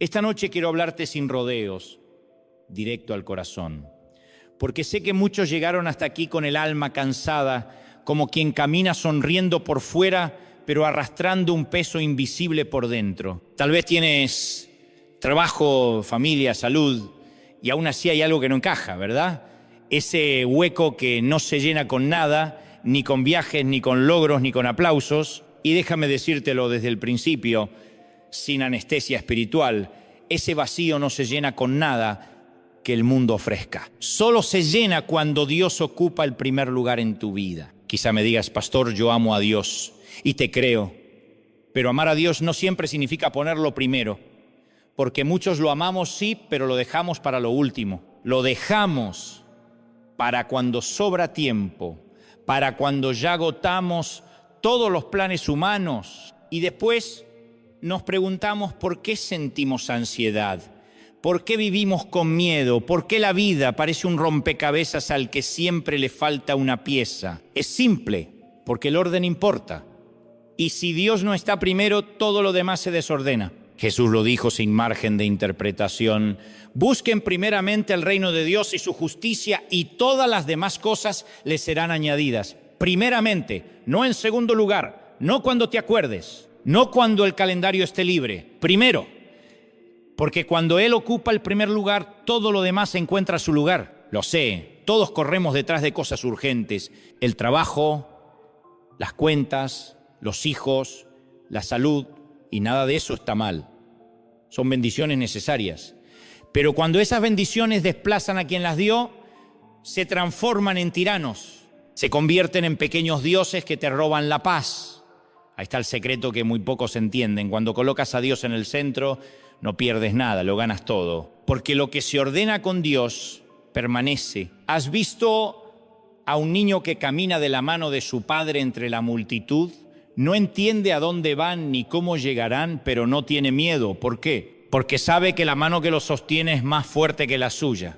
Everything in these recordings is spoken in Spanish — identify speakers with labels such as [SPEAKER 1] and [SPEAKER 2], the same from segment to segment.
[SPEAKER 1] Esta noche quiero hablarte sin rodeos, directo al corazón, porque sé que muchos llegaron hasta aquí con el alma cansada, como quien camina sonriendo por fuera, pero arrastrando un peso invisible por dentro. Tal vez tienes trabajo, familia, salud, y aún así hay algo que no encaja, ¿verdad? Ese hueco que no se llena con nada, ni con viajes, ni con logros, ni con aplausos. Y déjame decírtelo desde el principio, sin anestesia espiritual, ese vacío no se llena con nada que el mundo ofrezca. Solo se llena cuando Dios ocupa el primer lugar en tu vida. Quizá me digas, pastor, yo amo a Dios y te creo, pero amar a Dios no siempre significa ponerlo primero, porque muchos lo amamos, sí, pero lo dejamos para lo último. Lo dejamos para cuando sobra tiempo, para cuando ya agotamos todos los planes humanos y después nos preguntamos por qué sentimos ansiedad, por qué vivimos con miedo, por qué la vida parece un rompecabezas al que siempre le falta una pieza. Es simple, porque el orden importa. Y si Dios no está primero, todo lo demás se desordena. Jesús lo dijo sin margen de interpretación. Busquen primeramente el reino de Dios y su justicia y todas las demás cosas les serán añadidas. Primeramente, no en segundo lugar, no cuando te acuerdes, no cuando el calendario esté libre. Primero, porque cuando Él ocupa el primer lugar, todo lo demás encuentra su lugar. Lo sé, todos corremos detrás de cosas urgentes. El trabajo, las cuentas, los hijos, la salud, y nada de eso está mal. Son bendiciones necesarias. Pero cuando esas bendiciones desplazan a quien las dio, se transforman en tiranos. Se convierten en pequeños dioses que te roban la paz. Ahí está el secreto que muy pocos entienden. Cuando colocas a Dios en el centro, no pierdes nada, lo ganas todo. Porque lo que se ordena con Dios permanece. ¿Has visto a un niño que camina de la mano de su padre entre la multitud? No entiende a dónde van ni cómo llegarán, pero no tiene miedo. ¿Por qué? Porque sabe que la mano que lo sostiene es más fuerte que la suya.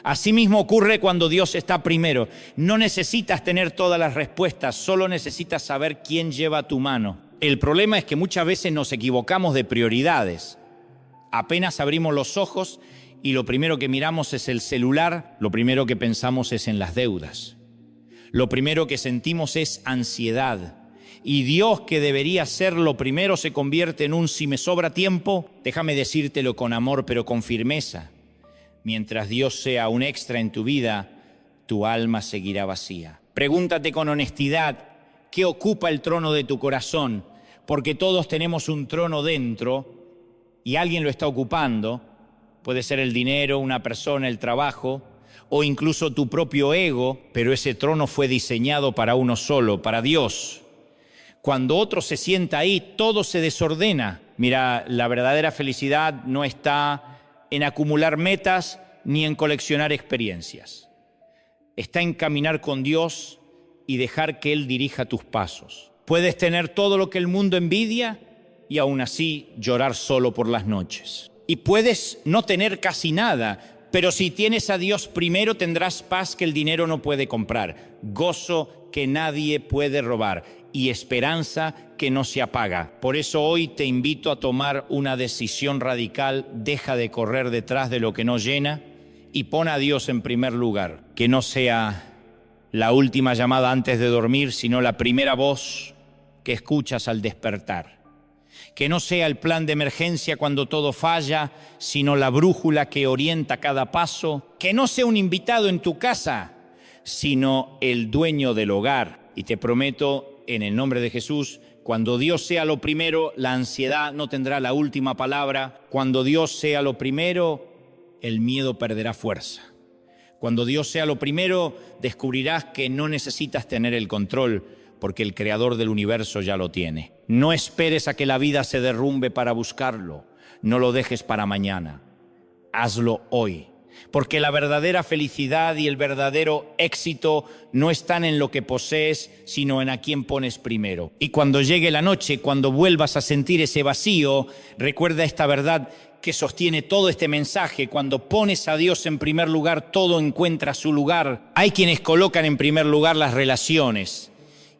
[SPEAKER 1] Asimismo ocurre cuando Dios está primero. No necesitas tener todas las respuestas, solo necesitas saber quién lleva tu mano. El problema es que muchas veces nos equivocamos de prioridades. Apenas abrimos los ojos y lo primero que miramos es el celular, lo primero que pensamos es en las deudas. Lo primero que sentimos es ansiedad. Y Dios, que debería ser lo primero, se convierte en un si me sobra tiempo. Déjame decírtelo con amor, pero con firmeza. Mientras Dios sea un extra en tu vida, tu alma seguirá vacía. Pregúntate con honestidad, ¿qué ocupa el trono de tu corazón? Porque todos tenemos un trono dentro y alguien lo está ocupando. Puede ser el dinero, una persona, el trabajo o incluso tu propio ego, pero ese trono fue diseñado para uno solo, para Dios. Cuando otro se sienta ahí, todo se desordena. Mira, la verdadera felicidad no está en acumular metas ni en coleccionar experiencias. Está en caminar con Dios y dejar que Él dirija tus pasos. Puedes tener todo lo que el mundo envidia y aún así llorar solo por las noches. Y puedes no tener casi nada, pero si tienes a Dios primero tendrás paz que el dinero no puede comprar, gozo que nadie puede robar y esperanza que no se apaga. Por eso hoy te invito a tomar una decisión radical. Deja de correr detrás de lo que no llena y pon a Dios en primer lugar. Que no sea la última llamada antes de dormir, sino la primera voz que escuchas al despertar. Que no sea el plan de emergencia cuando todo falla, sino la brújula que orienta cada paso. Que no sea un invitado en tu casa, sino el dueño del hogar. Y te prometo, en el nombre de Jesús, cuando Dios sea lo primero, la ansiedad no tendrá la última palabra. Cuando Dios sea lo primero, el miedo perderá fuerza. Cuando Dios sea lo primero, descubrirás que no necesitas tener el control, porque el creador del universo ya lo tiene. No esperes a que la vida se derrumbe para buscarlo. No lo dejes para mañana. Hazlo hoy. Porque la verdadera felicidad y el verdadero éxito no están en lo que posees, sino en a quién pones primero. Y cuando llegue la noche, cuando vuelvas a sentir ese vacío, recuerda esta verdad que sostiene todo este mensaje. Cuando pones a Dios en primer lugar, todo encuentra su lugar. Hay quienes colocan en primer lugar las relaciones.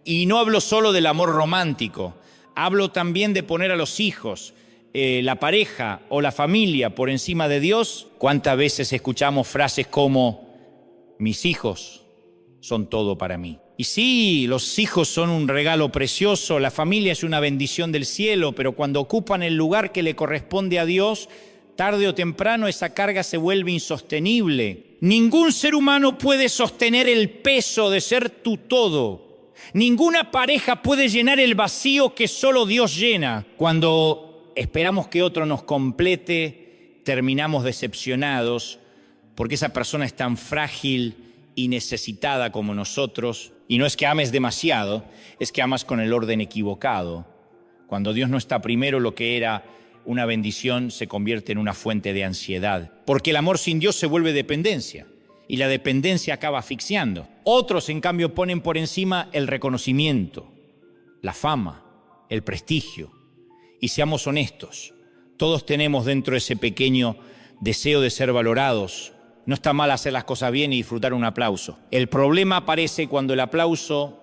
[SPEAKER 1] Y no hablo solo del amor romántico, hablo también de poner a los hijos, la pareja o la familia por encima de Dios, ¿cuántas veces escuchamos frases como mis hijos son todo para mí? Y sí, los hijos son un regalo precioso, la familia es una bendición del cielo, pero cuando ocupan el lugar que le corresponde a Dios, tarde o temprano esa carga se vuelve insostenible. Ningún ser humano puede sostener el peso de ser tu todo. Ninguna pareja puede llenar el vacío que solo Dios llena. Cuando esperamos que otro nos complete, terminamos decepcionados porque esa persona es tan frágil y necesitada como nosotros. Y no es que ames demasiado, es que amas con el orden equivocado. Cuando Dios no está primero, lo que era una bendición se convierte en una fuente de ansiedad. Porque el amor sin Dios se vuelve dependencia y la dependencia acaba asfixiando. Otros, en cambio, ponen por encima el reconocimiento, la fama, el prestigio. Y seamos honestos, todos tenemos dentro ese pequeño deseo de ser valorados. No está mal hacer las cosas bien y disfrutar un aplauso. El problema aparece cuando el aplauso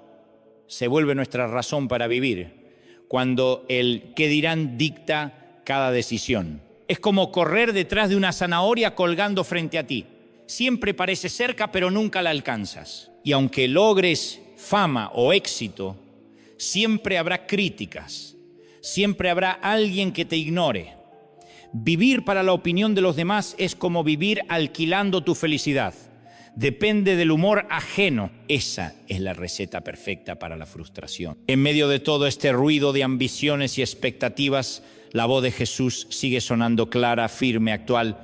[SPEAKER 1] se vuelve nuestra razón para vivir, cuando el qué dirán dicta cada decisión. Es como correr detrás de una zanahoria colgando frente a ti. Siempre parece cerca, pero nunca la alcanzas. Y aunque logres fama o éxito, siempre habrá críticas, siempre habrá alguien que te ignore. Vivir para la opinión de los demás es como vivir alquilando tu felicidad. Depende del humor ajeno. Esa es la receta perfecta para la frustración. En medio de todo este ruido de ambiciones y expectativas, la voz de Jesús sigue sonando clara, firme, actual.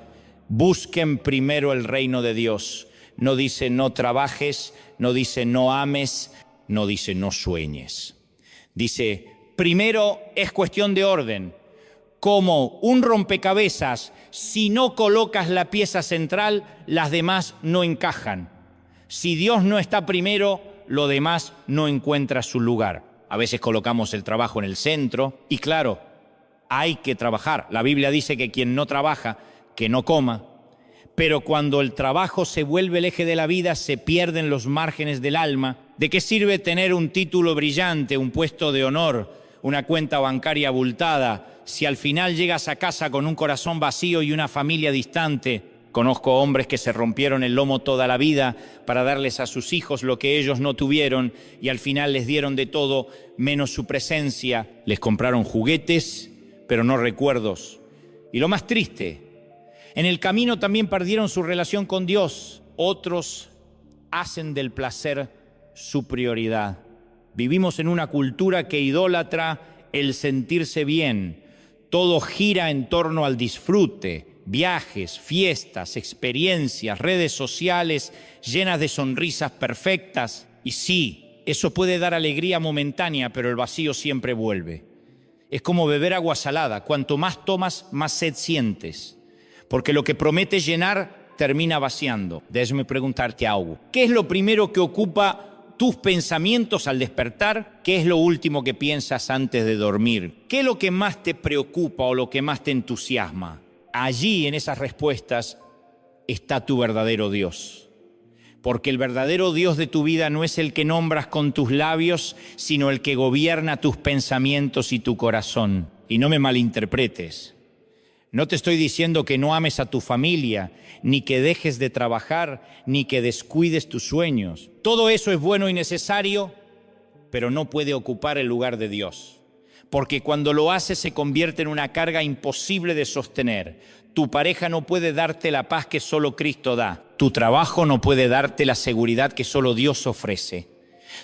[SPEAKER 1] Busquen primero el reino de Dios. No dice no trabajes, no dice no ames, no dice no sueñes. Dice, primero es cuestión de orden. Como un rompecabezas, si no colocas la pieza central, las demás no encajan. Si Dios no está primero, lo demás no encuentra su lugar. A veces colocamos el trabajo en el centro y claro, hay que trabajar. La Biblia dice que quien no trabaja, que no coma. Pero cuando el trabajo se vuelve el eje de la vida, se pierden los márgenes del alma. ¿De qué sirve tener un título brillante, un puesto de honor, una cuenta bancaria abultada, si al final llegas a casa con un corazón vacío y una familia distante? Conozco hombres que se rompieron el lomo toda la vida para darles a sus hijos lo que ellos no tuvieron y al final les dieron de todo menos su presencia. Les compraron juguetes, pero no recuerdos. Y lo más triste, en el camino también perdieron su relación con Dios. Otros hacen del placer su prioridad. Vivimos en una cultura que idolatra el sentirse bien. Todo gira en torno al disfrute, viajes, fiestas, experiencias, redes sociales llenas de sonrisas perfectas. Y sí, eso puede dar alegría momentánea, pero el vacío siempre vuelve. Es como beber agua salada. Cuanto más tomas, más sed sientes. Porque lo que prometes llenar termina vaciando. Déjame preguntarte algo. ¿Qué es lo primero que ocupa tus pensamientos al despertar? ¿Qué es lo último que piensas antes de dormir? ¿Qué es lo que más te preocupa o lo que más te entusiasma? Allí, en esas respuestas, está tu verdadero Dios. Porque el verdadero Dios de tu vida no es el que nombras con tus labios, sino el que gobierna tus pensamientos y tu corazón. Y no me malinterpretes. No te estoy diciendo que no ames a tu familia, ni que dejes de trabajar, ni que descuides tus sueños. Todo eso es bueno y necesario, pero no puede ocupar el lugar de Dios. Porque cuando lo hace se convierte en una carga imposible de sostener. Tu pareja no puede darte la paz que solo Cristo da. Tu trabajo no puede darte la seguridad que solo Dios ofrece.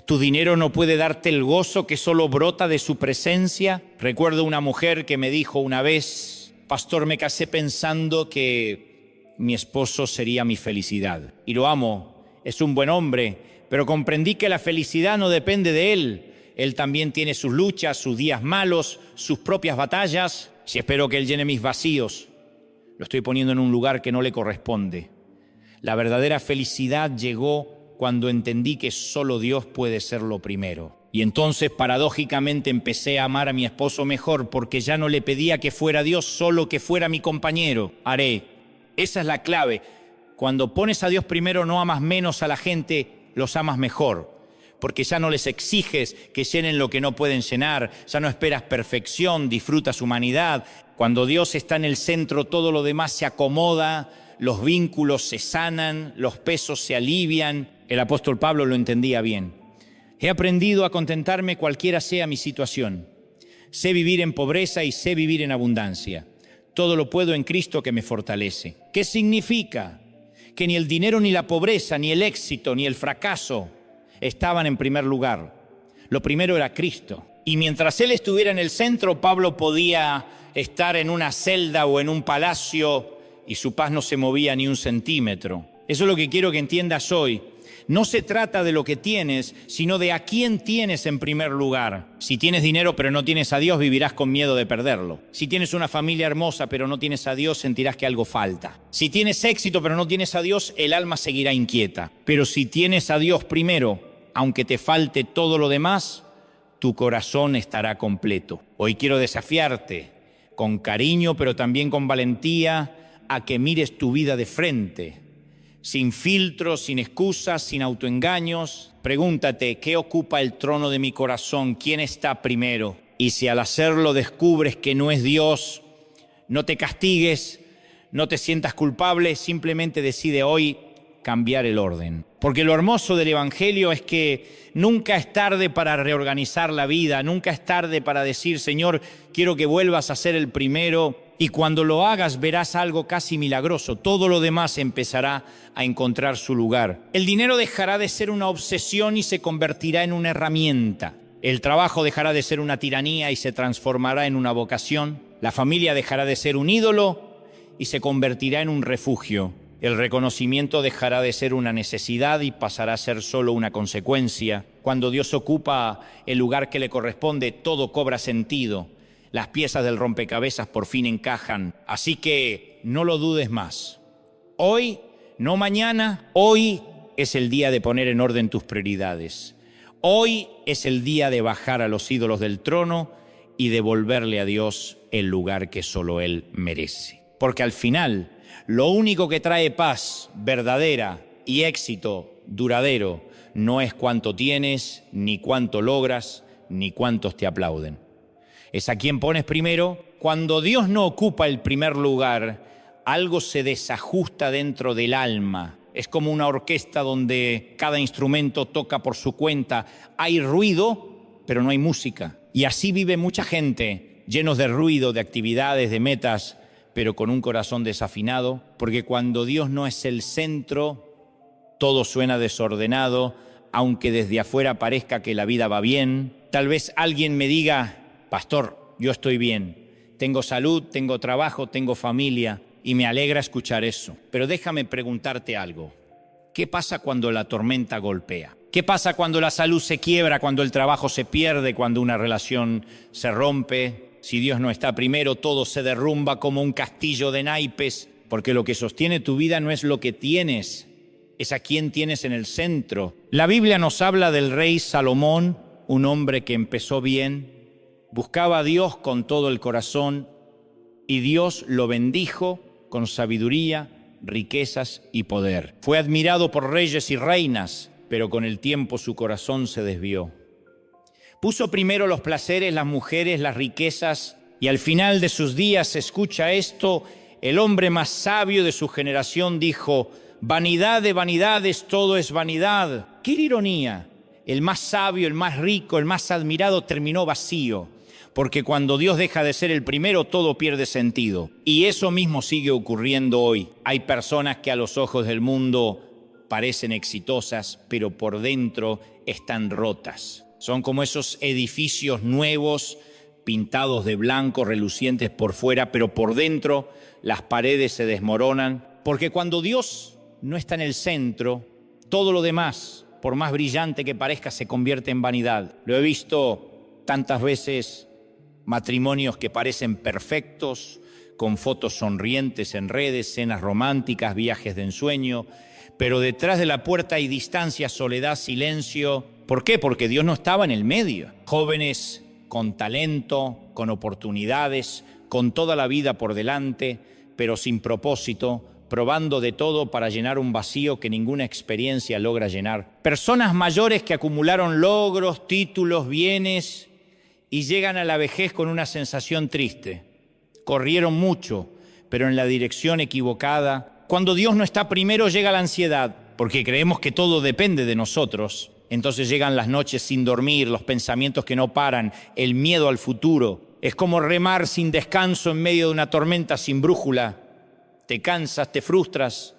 [SPEAKER 1] Tu dinero no puede darte el gozo que solo brota de su presencia. Recuerdo una mujer que me dijo una vez: pastor, me casé pensando que mi esposo sería mi felicidad. Y lo amo, es un buen hombre, pero comprendí que la felicidad no depende de él. Él también tiene sus luchas, sus días malos, sus propias batallas. Y espero que él llene mis vacíos. Lo estoy poniendo en un lugar que no le corresponde. La verdadera felicidad llegó cuando entendí que solo Dios puede ser lo primero. Y entonces, paradójicamente, empecé a amar a mi esposo mejor porque ya no le pedía que fuera Dios, solo que fuera mi compañero. Haré. Esa es la clave. Cuando pones a Dios primero, no amas menos a la gente, los amas mejor. Porque ya no les exiges que llenen lo que no pueden llenar, ya no esperas perfección, disfrutas humanidad. Cuando Dios está en el centro, todo lo demás se acomoda, los vínculos se sanan, los pesos se alivian. El apóstol Pablo lo entendía bien. He aprendido a contentarme cualquiera sea mi situación. Sé vivir en pobreza y sé vivir en abundancia. Todo lo puedo en Cristo que me fortalece. ¿Qué significa? Que ni el dinero, ni la pobreza, ni el éxito, ni el fracaso estaban en primer lugar. Lo primero era Cristo. Y mientras Él estuviera en el centro, Pablo podía estar en una celda o en un palacio y su paz no se movía ni un centímetro. Eso es lo que quiero que entiendas hoy. No se trata de lo que tienes, sino de a quién tienes en primer lugar. Si tienes dinero pero no tienes a Dios, vivirás con miedo de perderlo. Si tienes una familia hermosa pero no tienes a Dios, sentirás que algo falta. Si tienes éxito pero no tienes a Dios, el alma seguirá inquieta. Pero si tienes a Dios primero, aunque te falte todo lo demás, tu corazón estará completo. Hoy quiero desafiarte, con cariño pero también con valentía, a que mires tu vida de frente. Sin filtros, sin excusas, sin autoengaños. Pregúntate, ¿qué ocupa el trono de mi corazón? ¿Quién está primero? Y si al hacerlo descubres que no es Dios, no te castigues, no te sientas culpable, simplemente decide hoy cambiar el orden. Porque lo hermoso del Evangelio es que nunca es tarde para reorganizar la vida, nunca es tarde para decir, Señor, quiero que vuelvas a ser el primero. Y cuando lo hagas verás algo casi milagroso. Todo lo demás empezará a encontrar su lugar. El dinero dejará de ser una obsesión y se convertirá en una herramienta. El trabajo dejará de ser una tiranía y se transformará en una vocación. La familia dejará de ser un ídolo y se convertirá en un refugio. El reconocimiento dejará de ser una necesidad y pasará a ser solo una consecuencia. Cuando Dios ocupa el lugar que le corresponde, todo cobra sentido. Las piezas del rompecabezas por fin encajan, así que no lo dudes más. Hoy, no mañana, hoy es el día de poner en orden tus prioridades. Hoy es el día de bajar a los ídolos del trono y devolverle a Dios el lugar que solo Él merece. Porque al final, lo único que trae paz verdadera y éxito duradero no es cuánto tienes, ni cuánto logras, ni cuántos te aplauden. Es a quien pones primero. Cuando Dios no ocupa el primer lugar, algo se desajusta dentro del alma. Es como una orquesta donde cada instrumento toca por su cuenta. Hay ruido, pero no hay música. Y así vive mucha gente, llenos de ruido, de actividades, de metas, pero con un corazón desafinado. Porque cuando Dios no es el centro, todo suena desordenado, aunque desde afuera parezca que la vida va bien. Tal vez alguien me diga, Pastor, yo estoy bien, tengo salud, tengo trabajo, tengo familia y me alegra escuchar eso. Pero déjame preguntarte algo. ¿Qué pasa cuando la tormenta golpea? ¿Qué pasa cuando la salud se quiebra, cuando el trabajo se pierde, cuando una relación se rompe? Si Dios no está primero, todo se derrumba como un castillo de naipes, porque lo que sostiene tu vida no es lo que tienes, es a quien tienes en el centro. La Biblia nos habla del rey Salomón, un hombre que empezó bien, buscaba a Dios con todo el corazón y Dios lo bendijo con sabiduría, riquezas y poder. Fue admirado por reyes y reinas, pero con el tiempo su corazón se desvió. Puso primero los placeres, las mujeres, las riquezas y al final de sus días, escucha esto, el hombre más sabio de su generación dijo, vanidad de vanidades, todo es vanidad. ¡Qué ironía! El más sabio, el más rico, el más admirado terminó vacío. Porque cuando Dios deja de ser el primero, todo pierde sentido. Y eso mismo sigue ocurriendo hoy. Hay personas que a los ojos del mundo parecen exitosas, pero por dentro están rotas. Son como esos edificios nuevos, pintados de blanco, relucientes por fuera, pero por dentro las paredes se desmoronan. Porque cuando Dios no está en el centro, todo lo demás, por más brillante que parezca, se convierte en vanidad. Lo he visto tantas veces. Matrimonios que parecen perfectos, con fotos sonrientes en redes, cenas románticas, viajes de ensueño, pero detrás de la puerta hay distancia, soledad, silencio. ¿Por qué? Porque Dios no estaba en el medio. Jóvenes con talento, con oportunidades, con toda la vida por delante, pero sin propósito, probando de todo para llenar un vacío que ninguna experiencia logra llenar. Personas mayores que acumularon logros, títulos, bienes y llegan a la vejez con una sensación triste. corrieron mucho, pero en la dirección equivocada. Cuando Dios no está primero, llega la ansiedad, porque creemos que todo depende de nosotros. Entonces llegan las noches sin dormir, los pensamientos que no paran, el miedo al futuro. Es como remar sin descanso en medio de una tormenta sin brújula. Te cansas, te frustras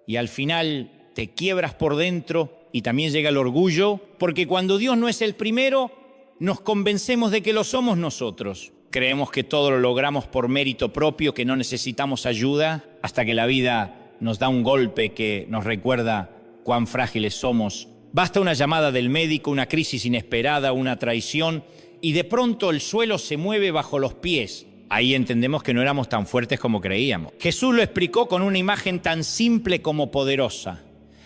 [SPEAKER 1] y al final te quiebras por dentro y también llega el orgullo, porque cuando Dios no es el primero, nos convencemos de que lo somos nosotros. Creemos que todo lo logramos por mérito propio, que no necesitamos ayuda, hasta que la vida nos da un golpe que nos recuerda cuán frágiles somos. Basta una llamada del médico, una crisis inesperada, una traición, y de pronto el suelo se mueve bajo los pies. Ahí entendemos que no éramos tan fuertes como creíamos. Jesús lo explicó con una imagen tan simple como poderosa.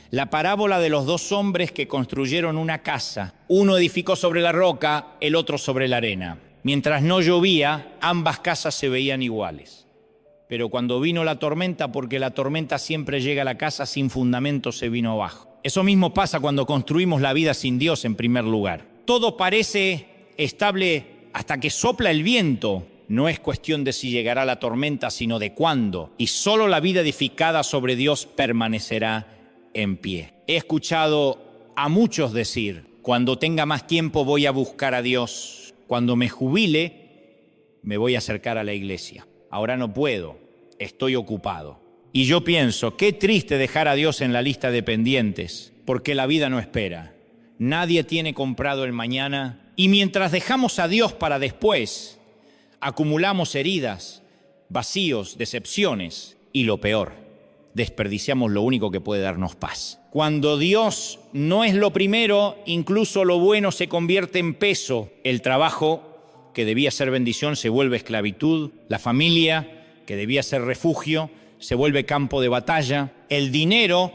[SPEAKER 1] La parábola de los dos hombres que construyeron una casa. Uno edificó sobre la roca, el otro sobre la arena. Mientras no llovía, ambas casas se veían iguales. Pero cuando vino la tormenta, porque la tormenta siempre llega a la casa sin fundamento, se vino abajo. Eso mismo pasa cuando construimos la vida sin Dios en primer lugar. Todo parece estable hasta que sopla el viento. No es cuestión de si llegará la tormenta, sino de cuándo. Y solo la vida edificada sobre Dios permanecerá en pie. He escuchado a muchos decir: cuando tenga más tiempo voy a buscar a Dios. Cuando me jubile, me voy a acercar a la iglesia. Ahora no puedo, estoy ocupado. Y yo pienso, qué triste dejar a Dios en la lista de pendientes, porque la vida no espera. Nadie tiene comprado el mañana. Y mientras dejamos a Dios para después, acumulamos heridas, vacíos, decepciones y lo peor, desperdiciamos lo único que puede darnos paz. Cuando Dios no es lo primero, incluso lo bueno se convierte en peso. El trabajo, que debía ser bendición, se vuelve esclavitud. La familia, que debía ser refugio, se vuelve campo de batalla. El dinero,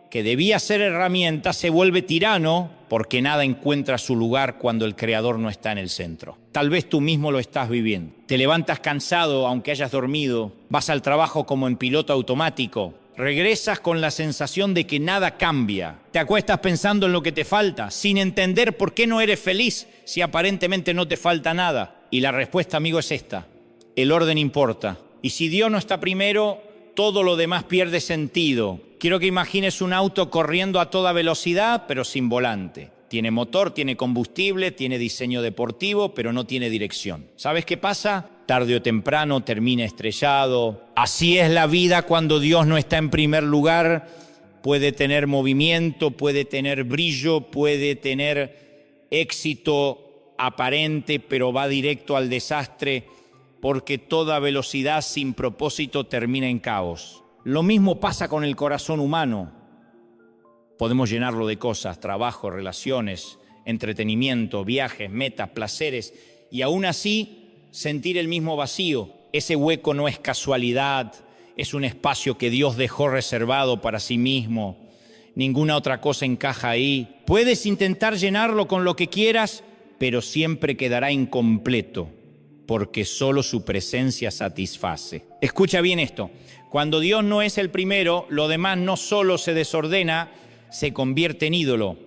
[SPEAKER 1] que debía ser herramienta, se vuelve tirano, porque nada encuentra su lugar cuando el Creador no está en el centro. Tal vez tú mismo lo estás viviendo. Te levantas cansado aunque hayas dormido, vas al trabajo como en piloto automático, regresas con la sensación de que nada cambia. Te acuestas pensando en lo que te falta, sin entender por qué no eres feliz si aparentemente no te falta nada. Y la respuesta, amigo, es esta: el orden importa. Y si Dios no está primero, todo lo demás pierde sentido. Quiero que imagines un auto corriendo a toda velocidad, pero sin volante. Tiene motor, tiene combustible, tiene diseño deportivo, pero no tiene dirección. ¿Sabes qué pasa? Tarde o temprano termina estrellado. Así es la vida cuando Dios no está en primer lugar. Puede tener movimiento, puede tener brillo, puede tener éxito aparente, pero va directo al desastre, porque toda velocidad sin propósito termina en caos. Lo mismo pasa con el corazón humano. Podemos llenarlo de cosas: trabajo, relaciones, entretenimiento, viajes, metas, placeres, y aún así sentir el mismo vacío. Ese hueco no es casualidad, es un espacio que Dios dejó reservado para sí mismo. Ninguna otra cosa encaja ahí. Puedes intentar llenarlo con lo que quieras, pero siempre quedará incompleto, porque solo su presencia satisface. Escucha bien esto: cuando Dios no es el primero, lo demás no solo se desordena, se convierte en ídolo.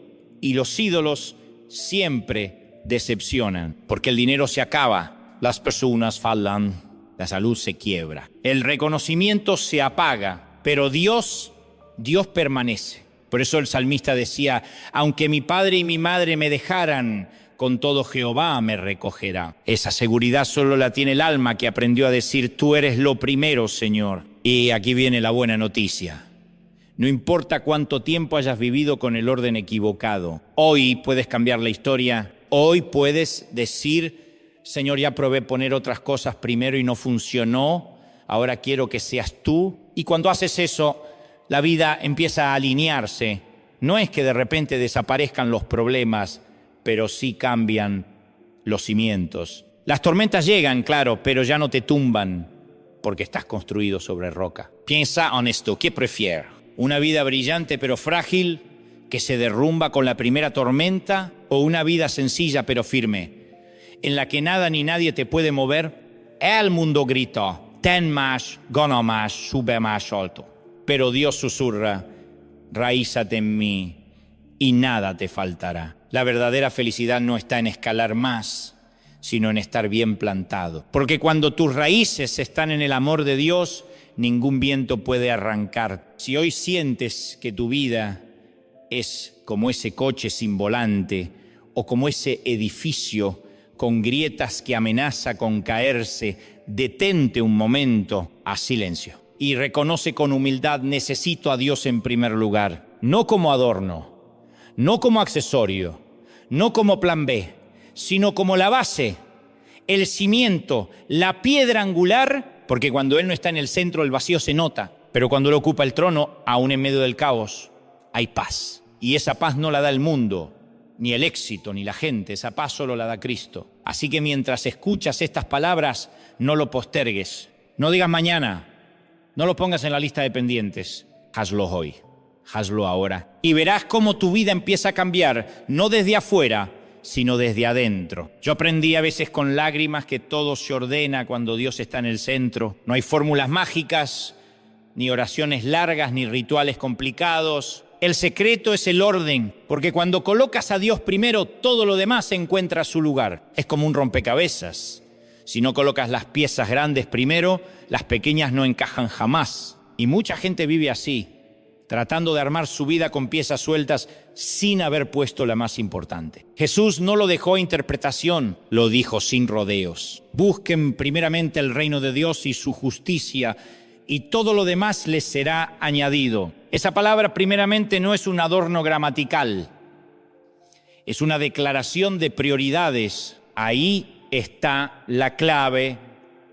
[SPEAKER 1] Y los ídolos siempre decepcionan, porque el dinero se acaba, las personas fallan, la salud se quiebra, el reconocimiento se apaga, pero Dios permanece. Por eso el salmista decía: aunque mi padre y mi madre me dejaran, con todo Jehová me recogerá. Esa seguridad solo la tiene el alma que aprendió a decir: tú eres lo primero, Señor. Y aquí viene la buena noticia. No importa cuánto tiempo hayas vivido con el orden equivocado, hoy puedes cambiar la historia. Hoy puedes decir: Señor, ya probé poner otras cosas primero y no funcionó, ahora quiero que seas tú. Y cuando haces eso, la vida empieza a alinearse. No es que de repente desaparezcan los problemas, pero sí cambian los cimientos. Las tormentas llegan, claro, pero ya no te tumban, porque estás construido sobre roca. Piensa en esto: ¿qué prefieres? ¿Una vida brillante pero frágil que se derrumba con la primera tormenta, o una vida sencilla pero firme, en la que nada ni nadie te puede mover? El mundo grita: ten más, gana más, sube más alto. Pero Dios susurra: raízate en mí y nada te faltará. La verdadera felicidad no está en escalar más, sino en estar bien plantado. Porque cuando tus raíces están en el amor de Dios, ningún viento puede arrancar. Si hoy sientes que tu vida es como ese coche sin volante o como ese edificio con grietas que amenaza con caerse, detente un momento, haz silencio y reconoce con humildad: necesito a Dios en primer lugar, no como adorno, no como accesorio, no como plan B, sino como la base, el cimiento, la piedra angular, porque cuando Él no está en el centro el vacío se nota, pero cuando Él ocupa el trono, aún en medio del caos, hay paz. Y esa paz no la da el mundo, ni el éxito, ni la gente, esa paz solo la da Cristo. Así que mientras escuchas estas palabras, no lo postergues, no digas mañana, no lo pongas en la lista de pendientes, hazlo hoy, hazlo ahora. Y verás cómo tu vida empieza a cambiar, no desde afuera, sino desde adentro. Yo aprendí a veces con lágrimas que todo se ordena cuando Dios está en el centro. No hay fórmulas mágicas, ni oraciones largas, ni rituales complicados. El secreto es el orden, porque cuando colocas a Dios primero, todo lo demás encuentra su lugar. Es como un rompecabezas. Si no colocas las piezas grandes primero, las pequeñas no encajan jamás. Y mucha gente vive así, tratando de armar su vida con piezas sueltas sin haber puesto la más importante. Jesús no lo dejó a interpretación, lo dijo sin rodeos. Busquen primeramente el reino de Dios y su justicia, y todo lo demás les será añadido. Esa palabra primeramente no es un adorno gramatical, es una declaración de prioridades. Ahí está la clave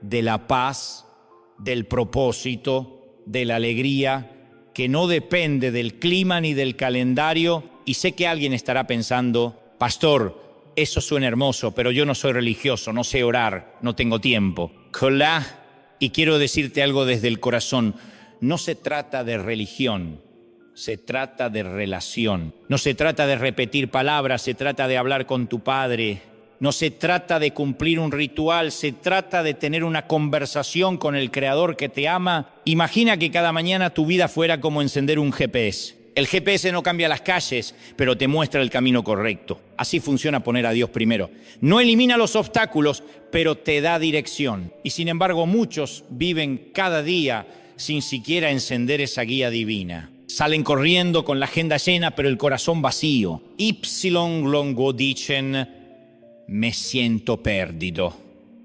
[SPEAKER 1] de la paz, del propósito, de la alegría, que no depende del clima ni del calendario. Y sé que alguien estará pensando: pastor, eso suena hermoso, pero yo no soy religioso, no sé orar, no tengo tiempo. Hola. Y quiero decirte algo desde el corazón: no se trata de religión, se trata de relación. No se trata de repetir palabras, se trata de hablar con tu Padre. No se trata de cumplir un ritual, se trata de tener una conversación con el Creador que te ama. Imagina que cada mañana tu vida fuera como encender un GPS. El GPS no cambia las calles, pero te muestra el camino correcto. Así funciona poner a Dios primero. No elimina los obstáculos, pero te da dirección. Y sin embargo, muchos viven cada día sin siquiera encender esa guía divina. Salen corriendo con la agenda llena, pero el corazón vacío. Ipsilon longo dicen: me siento perdido.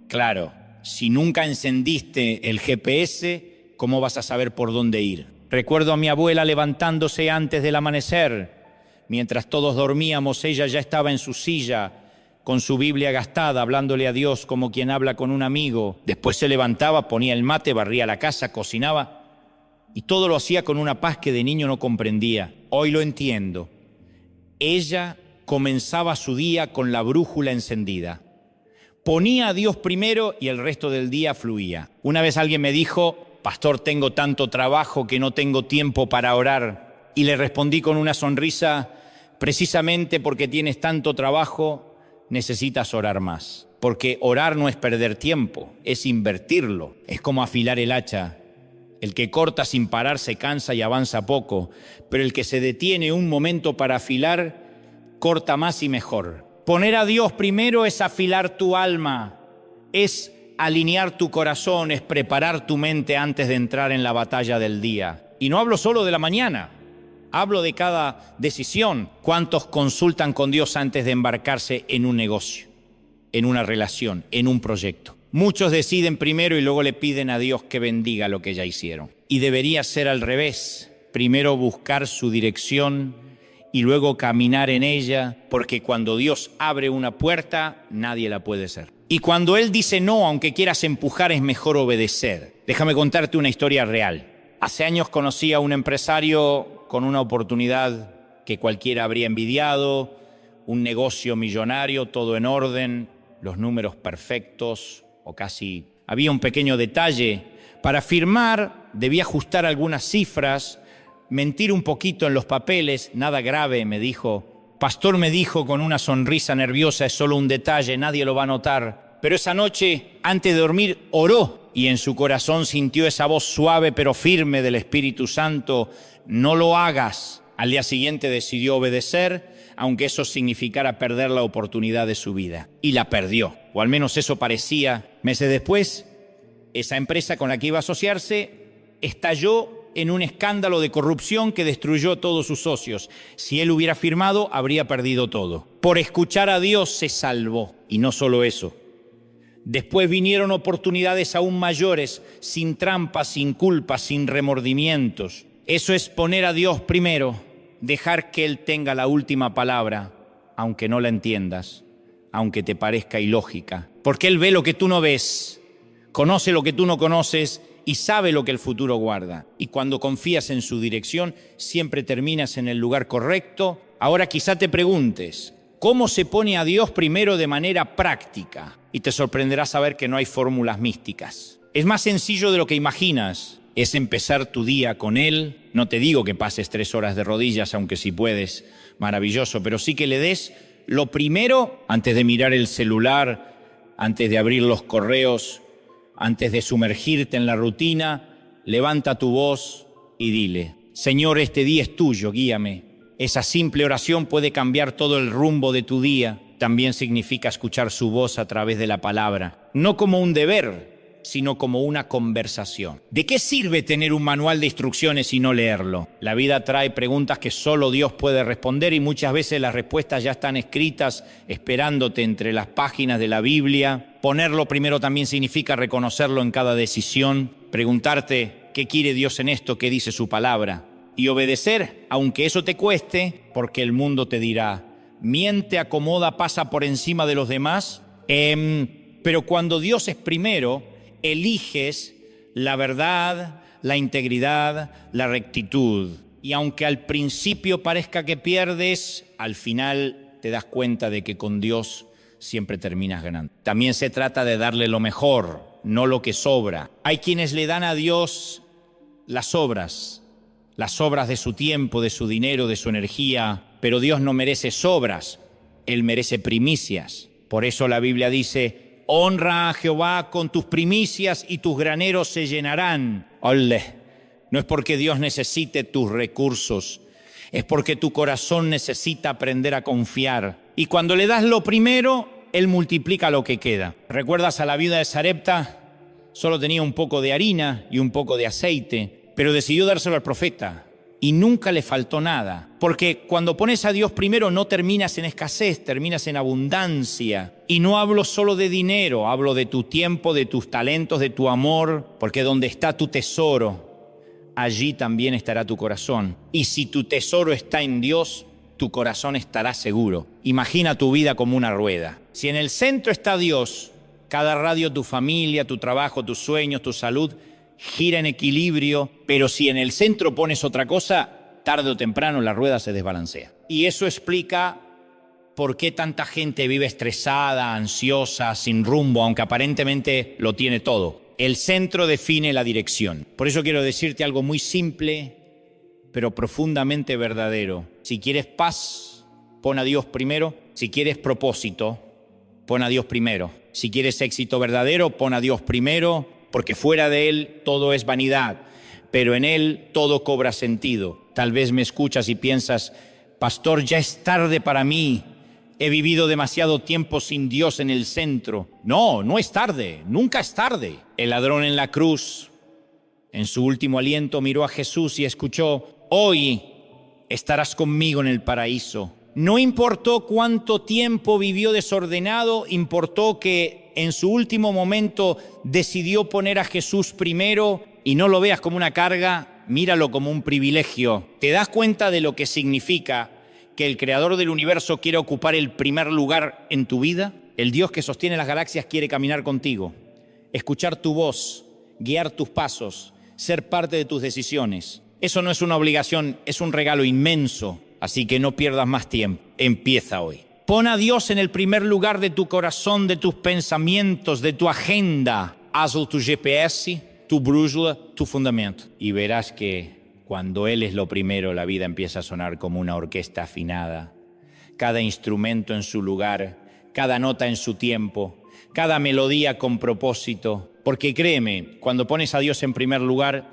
[SPEAKER 1] Claro, si nunca encendiste el GPS, ¿cómo vas a saber por dónde ir? Recuerdo a mi abuela levantándose antes del amanecer. Mientras todos dormíamos, ella ya estaba en su silla, con su Biblia gastada, hablándole a Dios como quien habla con un amigo. Después se levantaba, ponía el mate, barría la casa, cocinaba, y todo lo hacía con una paz que de niño no comprendía. Hoy lo entiendo. Ella comenzaba su día con la brújula encendida. Ponía a Dios primero y el resto del día fluía. Una vez alguien me dijo: pastor, tengo tanto trabajo que no tengo tiempo para orar. Y le respondí con una sonrisa: precisamente porque tienes tanto trabajo, necesitas orar más. Porque orar no es perder tiempo, es invertirlo. Es como afilar el hacha. El que corta sin parar se cansa y avanza poco, pero el que se detiene un momento para afilar, corta más y mejor. Poner a Dios primero es afilar tu alma, es alinear tu corazón, es preparar tu mente antes de entrar en la batalla del día. Y no hablo solo de la mañana, hablo de cada decisión. ¿Cuántos consultan con Dios antes de embarcarse en un negocio, en una relación, en un proyecto? Muchos deciden primero y luego le piden a Dios que bendiga lo que ya hicieron. Y debería ser al revés. Primero buscar su dirección y luego caminar en ella, porque cuando Dios abre una puerta, nadie la puede cerrar. Y cuando Él dice no, aunque quieras empujar, es mejor obedecer. Déjame contarte una historia real. Hace años conocí a un empresario con una oportunidad que cualquiera habría envidiado, un negocio millonario, todo en orden, los números perfectos, o casi. Había un pequeño detalle. Para firmar debía ajustar algunas cifras, mentir un poquito en los papeles, nada grave, me dijo. Pastor, me dijo con una sonrisa nerviosa: es solo un detalle, nadie lo va a notar. Pero esa noche, antes de dormir, oró y en su corazón sintió esa voz suave pero firme del Espíritu Santo: no lo hagas. Al día siguiente decidió obedecer, aunque eso significara perder la oportunidad de su vida. Y la perdió, o al menos eso parecía. Meses después, esa empresa con la que iba a asociarse estalló en un escándalo de corrupción que destruyó a todos sus socios. Si él hubiera firmado, habría perdido todo. Por escuchar a Dios se salvó. Y no solo eso. Después vinieron oportunidades aún mayores, sin trampas, sin culpas, sin remordimientos. Eso es poner a Dios primero, dejar que Él tenga la última palabra, aunque no la entiendas, aunque te parezca ilógica. Porque Él ve lo que tú no ves, conoce lo que tú no conoces y sabe lo que el futuro guarda. Y cuando confías en su dirección, siempre terminas en el lugar correcto. Ahora quizá te preguntes, ¿cómo se pone a Dios primero de manera práctica? Y te sorprenderá saber que no hay fórmulas místicas. Es más sencillo de lo que imaginas. Es empezar tu día con Él. No te digo que pases 3 horas de rodillas, aunque si puedes, maravilloso, pero sí que le des lo primero antes de mirar el celular, antes de abrir los correos, antes de sumergirte en la rutina. Levanta tu voz y dile: Señor, este día es tuyo, guíame. Esa simple oración puede cambiar todo el rumbo de tu día. También significa escuchar su voz a través de la palabra, no como un deber, sino como una conversación. ¿De qué sirve tener un manual de instrucciones y no leerlo? La vida trae preguntas que solo Dios puede responder y muchas veces las respuestas ya están escritas, esperándote entre las páginas de la Biblia. Ponerlo primero también significa reconocerlo en cada decisión, preguntarte qué quiere Dios en esto, qué dice su palabra, y obedecer, aunque eso te cueste, porque el mundo te dirá: miente, acomoda, pasa por encima de los demás. Pero cuando Dios es primero, eliges la verdad, la integridad, la rectitud. Y aunque al principio parezca que pierdes, al final te das cuenta de que con Dios siempre terminas ganando. También se trata de darle lo mejor, no lo que sobra. Hay quienes le dan a Dios las obras de su tiempo, de su dinero, de su energía, pero Dios no merece sobras, Él merece primicias. Por eso la Biblia dice: honra a Jehová con tus primicias y tus graneros se llenarán. Olé. No es porque Dios necesite tus recursos, es porque tu corazón necesita aprender a confiar. Y cuando le das lo primero, Él multiplica lo que queda. ¿Recuerdas a la viuda de Sarepta? Solo tenía un poco de harina y un poco de aceite, pero decidió dárselo al profeta y nunca le faltó nada. Porque cuando pones a Dios primero no terminas en escasez, terminas en abundancia. Y no hablo solo de dinero, hablo de tu tiempo, de tus talentos, de tu amor, porque donde está tu tesoro, allí también estará tu corazón. Y si tu tesoro está en Dios, tu corazón estará seguro. Imagina tu vida como una rueda. Si en el centro está Dios, cada radio, tu familia, tu trabajo, tus sueños, tu salud, gira en equilibrio, pero si en el centro pones otra cosa, tarde o temprano la rueda se desbalancea. Y eso explica por qué tanta gente vive estresada, ansiosa, sin rumbo, aunque aparentemente lo tiene todo. El centro define la dirección. Por eso quiero decirte algo muy simple, pero profundamente verdadero. Si quieres paz, pon a Dios primero. Si quieres propósito, pon a Dios primero. Si quieres éxito verdadero, pon a Dios primero, porque fuera de Él todo es vanidad, pero en Él todo cobra sentido. Tal vez me escuchas y piensas: pastor, ya es tarde para mí, he vivido demasiado tiempo sin Dios en el centro. No, no es tarde, nunca es tarde. El ladrón en la cruz, en su último aliento, miró a Jesús y escuchó: hoy estarás conmigo en el paraíso. No importó cuánto tiempo vivió desordenado, importó que en su último momento decidió poner a Jesús primero. Y no lo veas como una carga, míralo como un privilegio. ¿Te das cuenta de lo que significa que el creador del universo quiere ocupar el primer lugar en tu vida? El Dios que sostiene las galaxias quiere caminar contigo, escuchar tu voz, guiar tus pasos, ser parte de tus decisiones. Eso no es una obligación, es un regalo inmenso. Así que no pierdas más tiempo, empieza hoy. Pon a Dios en el primer lugar de tu corazón, de tus pensamientos, de tu agenda. Hazlo tu GPS, tu brújula, tu fundamento. Y verás que cuando Él es lo primero, la vida empieza a sonar como una orquesta afinada. Cada instrumento en su lugar, cada nota en su tiempo, cada melodía con propósito. Porque créeme, cuando pones a Dios en primer lugar,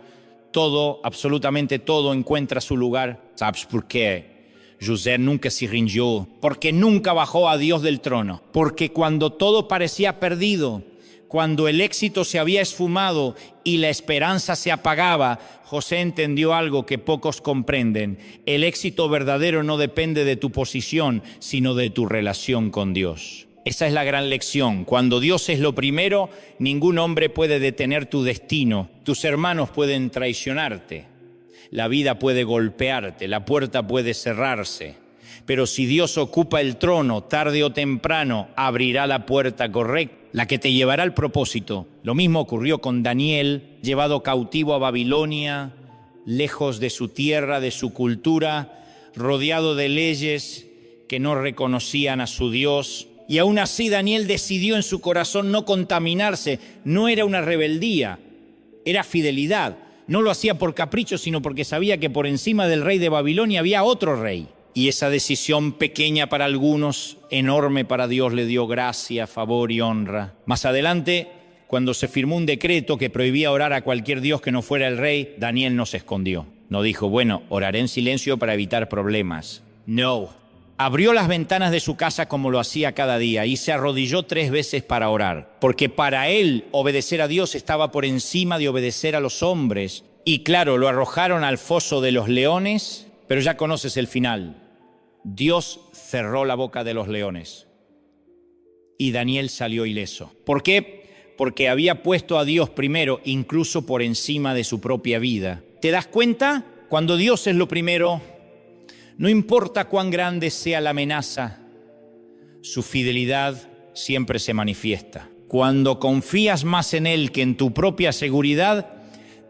[SPEAKER 1] todo, absolutamente todo encuentra su lugar. ¿Sabes por qué? José nunca se rindió, porque nunca bajó a Dios del trono. Porque cuando todo parecía perdido, cuando el éxito se había esfumado y la esperanza se apagaba, José entendió algo que pocos comprenden. El éxito verdadero no depende de tu posición, sino de tu relación con Dios. Esa es la gran lección. Cuando Dios es lo primero, ningún hombre puede detener tu destino. Tus hermanos pueden traicionarte. La vida puede golpearte, la puerta puede cerrarse. Pero si Dios ocupa el trono, tarde o temprano abrirá la puerta correcta, la que te llevará al propósito. Lo mismo ocurrió con Daniel, llevado cautivo a Babilonia, lejos de su tierra, de su cultura, rodeado de leyes que no reconocían a su Dios. Y aún así Daniel decidió en su corazón no contaminarse. No era una rebeldía, era fidelidad. No lo hacía por capricho, sino porque sabía que por encima del rey de Babilonia había otro rey. Y esa decisión, pequeña para algunos, enorme para Dios, le dio gracia, favor y honra. Más adelante, cuando se firmó un decreto que prohibía orar a cualquier dios que no fuera el rey, Daniel no se escondió. No dijo, bueno, oraré en silencio para evitar problemas. No. Abrió las ventanas de su casa como lo hacía cada día y se arrodilló 3 veces para orar. Porque para él obedecer a Dios estaba por encima de obedecer a los hombres. Y claro, lo arrojaron al foso de los leones, pero ya conoces el final. Dios cerró la boca de los leones y Daniel salió ileso. ¿Por qué? Porque había puesto a Dios primero, incluso por encima de su propia vida. ¿Te das cuenta? Cuando Dios es lo primero, no importa cuán grande sea la amenaza, su fidelidad siempre se manifiesta. Cuando confías más en Él que en tu propia seguridad,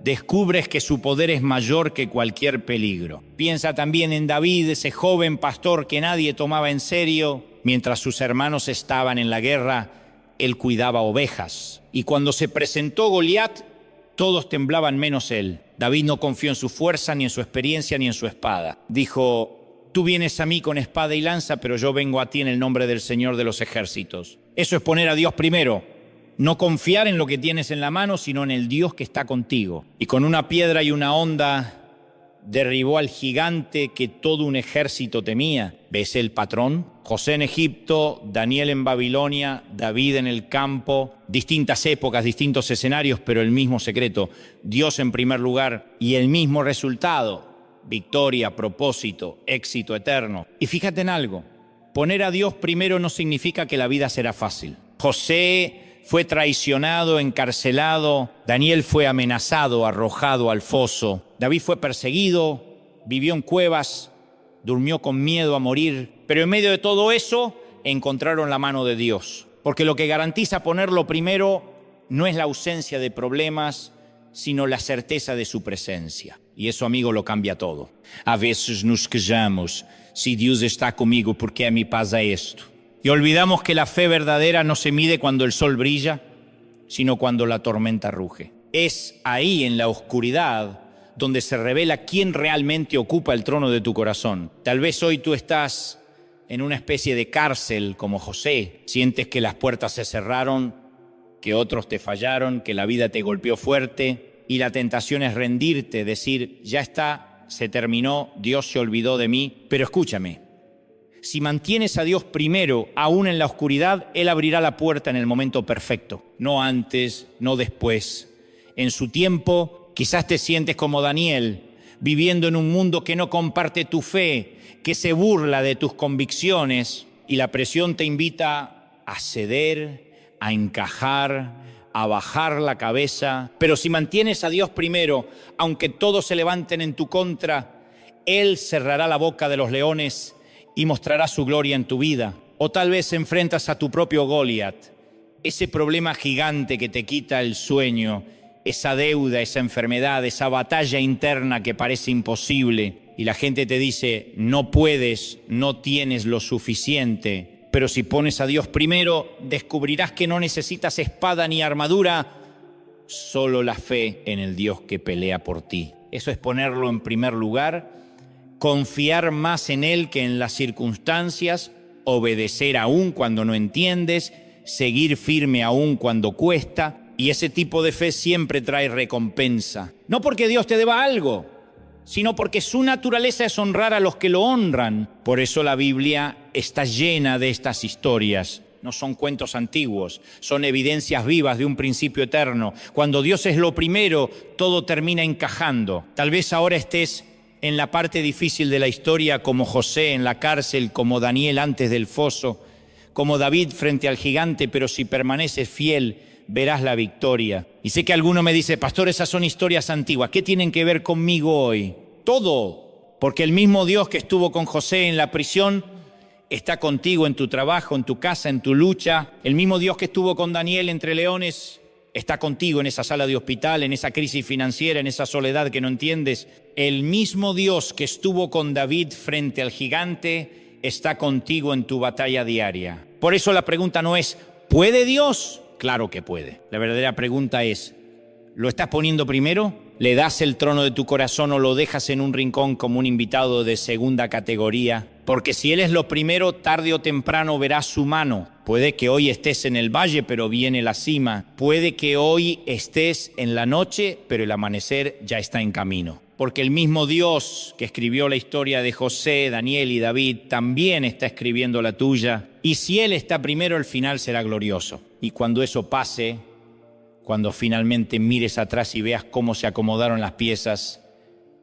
[SPEAKER 1] descubres que su poder es mayor que cualquier peligro. Piensa también en David, ese joven pastor que nadie tomaba en serio. Mientras sus hermanos estaban en la guerra, él cuidaba ovejas. Y cuando se presentó Goliat, todos temblaban menos él. David no confió en su fuerza, ni en su experiencia, ni en su espada. Dijo, tú vienes a mí con espada y lanza, pero yo vengo a ti en el nombre del Señor de los ejércitos. Eso es poner a Dios primero. No confiar en lo que tienes en la mano, sino en el Dios que está contigo. Y con una piedra y una honda derribó al gigante que todo un ejército temía. ¿Ves el patrón? José en Egipto, Daniel en Babilonia, David en el campo, distintas épocas, distintos escenarios, pero el mismo secreto. Dios en primer lugar y el mismo resultado. Victoria, propósito, éxito eterno. Y fíjate en algo, poner a Dios primero no significa que la vida será fácil. José fue traicionado, encarcelado. Daniel fue amenazado, arrojado al foso. David fue perseguido, vivió en cuevas, durmió con miedo a morir. Pero en medio de todo eso, encontraron la mano de Dios. Porque lo que garantiza ponerlo primero no es la ausencia de problemas, sino la certeza de su presencia. Y eso, amigo, lo cambia todo. A veces nos quejamos, si Dios está conmigo, ¿por qué a mí pasa esto? Y olvidamos que la fe verdadera no se mide cuando el sol brilla, sino cuando la tormenta ruge. Es ahí, en la oscuridad, donde se revela quién realmente ocupa el trono de tu corazón. Tal vez hoy tú estás en una especie de cárcel como José. Sientes que las puertas se cerraron, que otros te fallaron, que la vida te golpeó fuerte y la tentación es rendirte, decir, ya está, se terminó, Dios se olvidó de mí. Pero escúchame. Si mantienes a Dios primero, aún en la oscuridad, Él abrirá la puerta en el momento perfecto. No antes, no después. En su tiempo, quizás te sientes como Daniel, viviendo en un mundo que no comparte tu fe, que se burla de tus convicciones, y la presión te invita a ceder, a encajar, a bajar la cabeza. Pero si mantienes a Dios primero, aunque todos se levanten en tu contra, Él cerrará la boca de los leones y mostrará su gloria en tu vida. O tal vez enfrentas a tu propio Goliat, ese problema gigante que te quita el sueño, esa deuda, esa enfermedad, esa batalla interna que parece imposible. Y la gente te dice, no puedes, no tienes lo suficiente. Pero si pones a Dios primero, descubrirás que no necesitas espada ni armadura, solo la fe en el Dios que pelea por ti. Eso es ponerlo en primer lugar, confiar más en Él que en las circunstancias, obedecer aún cuando no entiendes, seguir firme aún cuando cuesta. Y ese tipo de fe siempre trae recompensa. No porque Dios te deba algo, sino porque su naturaleza es honrar a los que lo honran. Por eso la Biblia está llena de estas historias. No son cuentos antiguos, son evidencias vivas de un principio eterno. Cuando Dios es lo primero, todo termina encajando. Tal vez ahora estés en la parte difícil de la historia, como José en la cárcel, como Daniel antes del foso, como David frente al gigante, pero si permaneces fiel, verás la victoria. Y sé que alguno me dice, pastor, esas son historias antiguas. ¿Qué tienen que ver conmigo hoy? Todo, porque el mismo Dios que estuvo con José en la prisión está contigo en tu trabajo, en tu casa, en tu lucha. El mismo Dios que estuvo con Daniel entre leones está contigo en esa sala de hospital, en esa crisis financiera, en esa soledad que no entiendes. El mismo Dios que estuvo con David frente al gigante está contigo en tu batalla diaria. Por eso la pregunta no es, ¿puede Dios? Claro que puede. La verdadera pregunta es, ¿lo estás poniendo primero? ¿Le das el trono de tu corazón o lo dejas en un rincón como un invitado de segunda categoría? Porque si Él es lo primero, tarde o temprano verás su mano. Puede que hoy estés en el valle, pero viene la cima. Puede que hoy estés en la noche, pero el amanecer ya está en camino. Porque el mismo Dios que escribió la historia de José, Daniel y David también está escribiendo la tuya. Y si Él está primero, el final será glorioso. Y cuando eso pase, cuando finalmente mires atrás y veas cómo se acomodaron las piezas,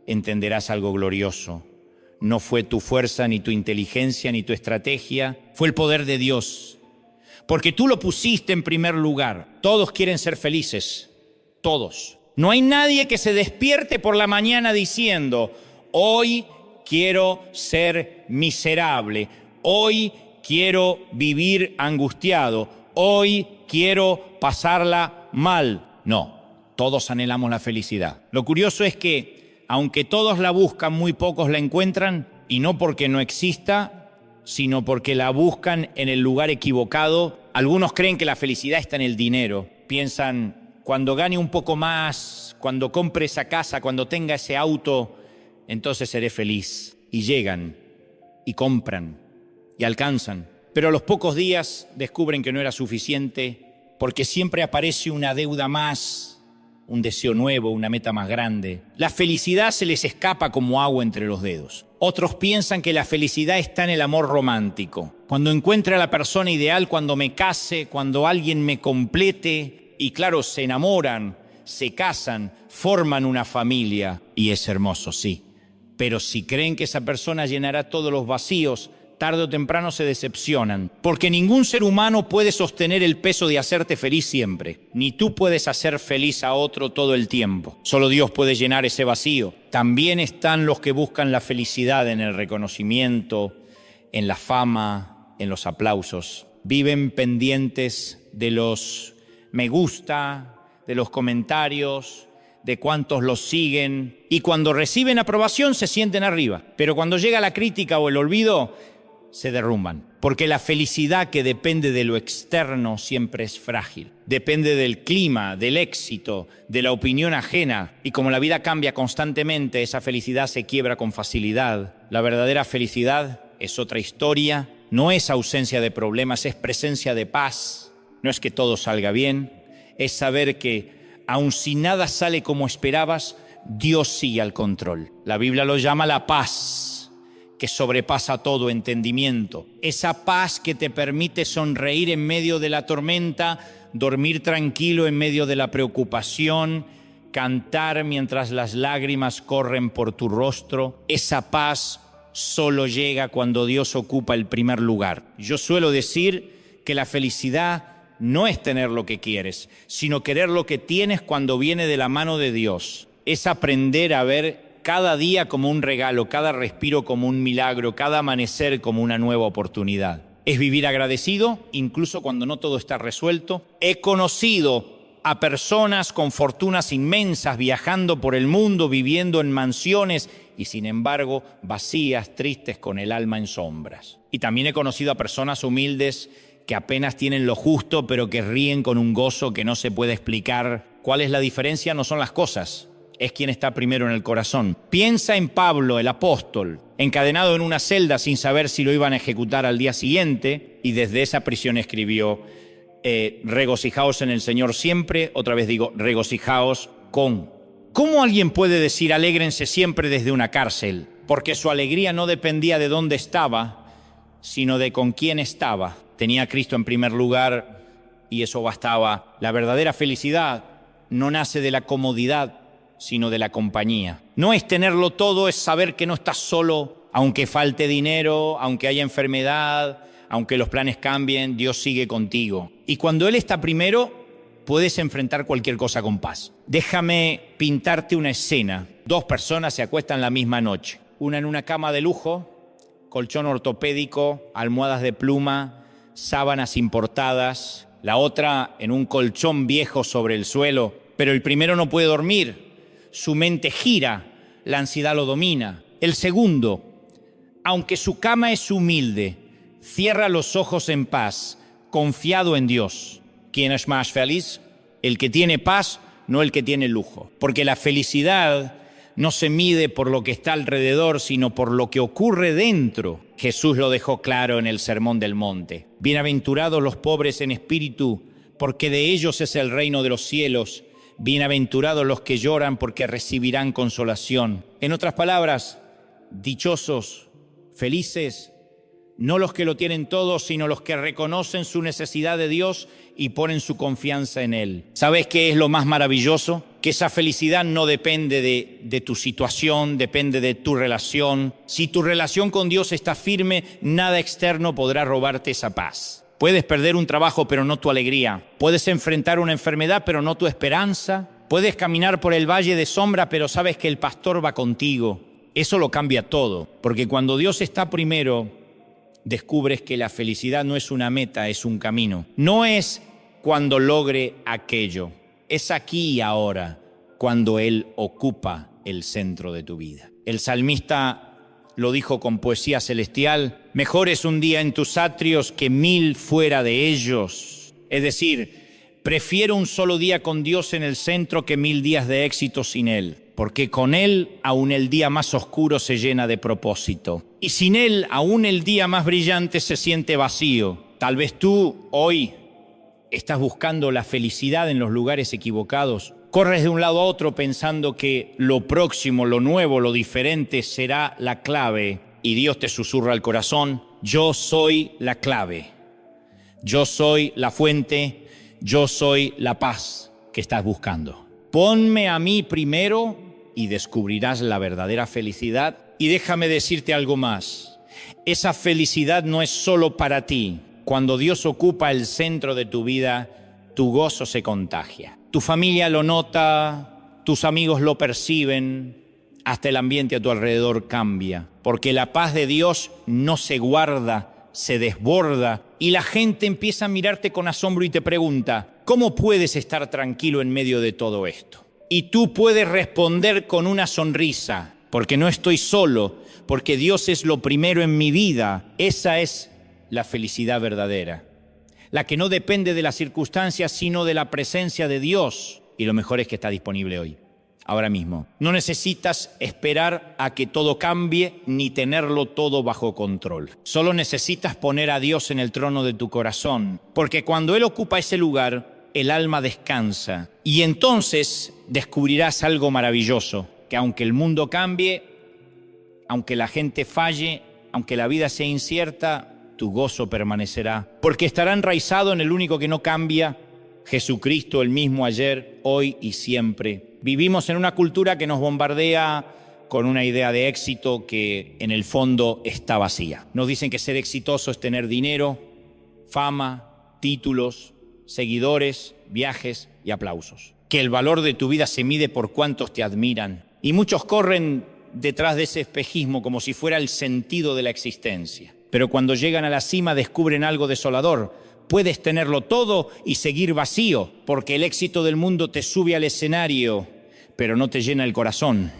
[SPEAKER 1] entenderás algo glorioso. No fue tu fuerza, ni tu inteligencia, ni tu estrategia. Fue el poder de Dios. Porque tú lo pusiste en primer lugar. Todos quieren ser felices. Todos. No hay nadie que se despierte por la mañana diciendo, hoy quiero ser miserable. Hoy quiero vivir angustiado. Hoy quiero pasarla mal. No, todos anhelamos la felicidad. Lo curioso es que, aunque todos la buscan, muy pocos la encuentran, y no porque no exista, sino porque la buscan en el lugar equivocado. Algunos creen que la felicidad está en el dinero. Piensan, cuando gane un poco más, cuando compre esa casa, cuando tenga ese auto, entonces seré feliz. Y llegan, y compran, y alcanzan. Pero a los pocos días descubren que no era suficiente, porque siempre aparece una deuda más, un deseo nuevo, una meta más grande. La felicidad se les escapa como agua entre los dedos. Otros piensan que la felicidad está en el amor romántico. Cuando encuentre a la persona ideal, cuando me case, cuando alguien me complete. Y claro, se enamoran, se casan, forman una familia. Y es hermoso, sí. Pero si creen que esa persona llenará todos los vacíos, tarde o temprano se decepcionan, porque ningún ser humano puede sostener el peso de hacerte feliz siempre. Ni tú puedes hacer feliz a otro todo el tiempo. Solo Dios puede llenar ese vacío. También están los que buscan la felicidad en el reconocimiento, en la fama, en los aplausos. Viven pendientes de los me gusta, de los comentarios, de cuántos los siguen. Y cuando reciben aprobación se sienten arriba. Pero cuando llega la crítica o el olvido, se derrumban, porque la felicidad que depende de lo externo siempre es frágil. Depende del clima, del éxito, de la opinión ajena. Y como la vida cambia constantemente, esa felicidad se quiebra con facilidad. La verdadera felicidad es otra historia. No es ausencia de problemas, es presencia de paz. No es que todo salga bien, es saber que aun si nada sale como esperabas, Dios sigue al control. La Biblia lo llama la paz, que sobrepasa todo entendimiento. Esa paz que te permite sonreír en medio de la tormenta, dormir tranquilo en medio de la preocupación, cantar mientras las lágrimas corren por tu rostro. Esa paz solo llega cuando Dios ocupa el primer lugar. Yo suelo decir que la felicidad no es tener lo que quieres, sino querer lo que tienes cuando viene de la mano de Dios. Es aprender a ver cada día como un regalo, cada respiro como un milagro, cada amanecer como una nueva oportunidad. Es vivir agradecido, incluso cuando no todo está resuelto. He conocido a personas con fortunas inmensas, viajando por el mundo, viviendo en mansiones y sin embargo vacías, tristes, con el alma en sombras. Y también he conocido a personas humildes que apenas tienen lo justo, pero que ríen con un gozo que no se puede explicar. ¿Cuál es la diferencia? No son las cosas. Es quien está primero en el corazón. Piensa en Pablo, el apóstol, encadenado en una celda sin saber si lo iban a ejecutar al día siguiente, y desde esa prisión escribió, regocijaos en el Señor siempre. Otra vez digo, regocijaos con ¿Cómo alguien puede decir alégrense siempre desde una cárcel? Porque su alegría no dependía de dónde estaba, sino de con quién estaba. Tenía a Cristo en primer lugar y eso bastaba. La verdadera felicidad no nace de la comodidad, sino de la compañía. No es tenerlo todo, es saber que no estás solo, aunque falte dinero, aunque haya enfermedad, aunque los planes cambien, Dios sigue contigo. Y cuando Él está primero, puedes enfrentar cualquier cosa con paz. Déjame pintarte una escena. 2 personas se acuestan la misma noche. Una en una cama de lujo, colchón ortopédico, almohadas de pluma, sábanas importadas. La otra en un colchón viejo sobre el suelo. Pero el primero no puede dormir. Su mente gira, la ansiedad lo domina. El segundo, aunque su cama es humilde, cierra los ojos en paz, confiado en Dios. ¿Quién es más feliz? El que tiene paz, no el que tiene lujo. Porque la felicidad no se mide por lo que está alrededor, sino por lo que ocurre dentro. Jesús lo dejó claro en el Sermón del Monte. Bienaventurados los pobres en espíritu, porque de ellos es el reino de los cielos. Bienaventurados los que lloran, porque recibirán consolación. En otras palabras, dichosos, felices, no los que lo tienen todo, sino los que reconocen su necesidad de Dios y ponen su confianza en Él. ¿Sabes qué es lo más maravilloso? Que esa felicidad no depende de tu situación, depende de tu relación. Si tu relación con Dios está firme, nada externo podrá robarte esa paz. Puedes perder un trabajo, pero no tu alegría. Puedes enfrentar una enfermedad, pero no tu esperanza. Puedes caminar por el valle de sombra, pero sabes que el pastor va contigo. Eso lo cambia todo, porque cuando Dios está primero, descubres que la felicidad no es una meta, es un camino. No es cuando logre aquello, es aquí y ahora, cuando Él ocupa el centro de tu vida. El salmista lo dijo con poesía celestial: mejor es un día en tus atrios que 1000 fuera de ellos. Es decir, prefiero un solo día con Dios en el centro que 1000 días de éxito sin Él. Porque con Él aún el día más oscuro se llena de propósito. Y sin Él aún el día más brillante se siente vacío. Tal vez tú hoy estás buscando la felicidad en los lugares equivocados. Corres de un lado a otro pensando que lo próximo, lo nuevo, lo diferente será la clave. Y Dios te susurra al corazón: yo soy la clave. Yo soy la fuente. Yo soy la paz que estás buscando. Ponme a mí primero y descubrirás la verdadera felicidad. Y déjame decirte algo más. Esa felicidad no es solo para ti. Cuando Dios ocupa el centro de tu vida, tu gozo se contagia. Tu familia lo nota, tus amigos lo perciben, hasta el ambiente a tu alrededor cambia. Porque la paz de Dios no se guarda, se desborda. Y la gente empieza a mirarte con asombro y te pregunta: ¿cómo puedes estar tranquilo en medio de todo esto? Y tú puedes responder con una sonrisa: porque no estoy solo, porque Dios es lo primero en mi vida. Esa es la felicidad verdadera, la que no depende de las circunstancias, sino de la presencia de Dios. Y lo mejor es que está disponible hoy, ahora mismo. No necesitas esperar a que todo cambie ni tenerlo todo bajo control. Solo necesitas poner a Dios en el trono de tu corazón, porque cuando Él ocupa ese lugar, el alma descansa. Y entonces descubrirás algo maravilloso: que aunque el mundo cambie, aunque la gente falle, aunque la vida sea incierta, tu gozo permanecerá. Porque estará enraizado en el único que no cambia, Jesucristo, el mismo ayer, hoy y siempre. Vivimos en una cultura que nos bombardea con una idea de éxito que en el fondo está vacía. Nos dicen que ser exitoso es tener dinero, fama, títulos, seguidores, viajes y aplausos. Que el valor de tu vida se mide por cuántos te admiran. Y muchos corren detrás de ese espejismo como si fuera el sentido de la existencia. Pero cuando llegan a la cima descubren algo desolador. Puedes tenerlo todo y seguir vacío, porque el éxito del mundo te sube al escenario, pero no te llena el corazón.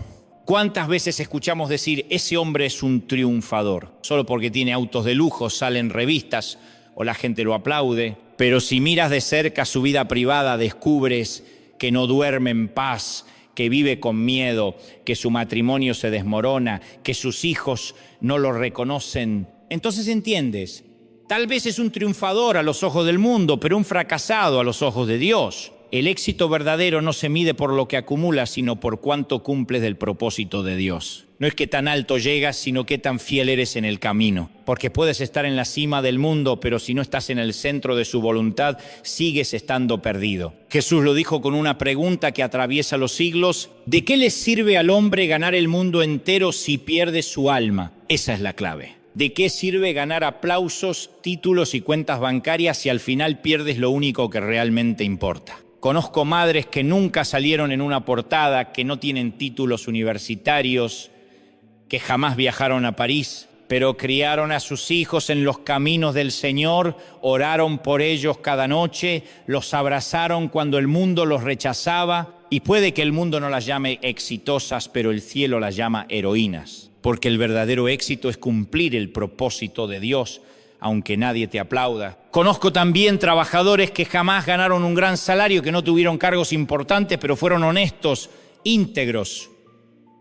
[SPEAKER 1] ¿Cuántas veces escuchamos decir: ese hombre es un triunfador? Solo porque tiene autos de lujo, sale en revistas o la gente lo aplaude. Pero si miras de cerca su vida privada, descubres que no duerme en paz, que vive con miedo, que su matrimonio se desmorona, que sus hijos no lo reconocen. Entonces entiendes, tal vez es un triunfador a los ojos del mundo, pero un fracasado a los ojos de Dios. El éxito verdadero no se mide por lo que acumulas, sino por cuánto cumples del propósito de Dios. No es que tan alto llegas, sino que tan fiel eres en el camino. Porque puedes estar en la cima del mundo, pero si no estás en el centro de su voluntad, sigues estando perdido. Jesús lo dijo con una pregunta que atraviesa los siglos: ¿de qué le sirve al hombre ganar el mundo entero si pierde su alma? Esa es la clave. ¿De qué sirve ganar aplausos, títulos y cuentas bancarias si al final pierdes lo único que realmente importa? Conozco madres que nunca salieron en una portada, que no tienen títulos universitarios, que jamás viajaron a París, pero criaron a sus hijos en los caminos del Señor, oraron por ellos cada noche, los abrazaron cuando el mundo los rechazaba, y puede que el mundo no las llame exitosas, pero el cielo las llama heroínas, porque el verdadero éxito es cumplir el propósito de Dios, aunque nadie te aplauda. Conozco también trabajadores que jamás ganaron un gran salario, que no tuvieron cargos importantes, pero fueron honestos, íntegros,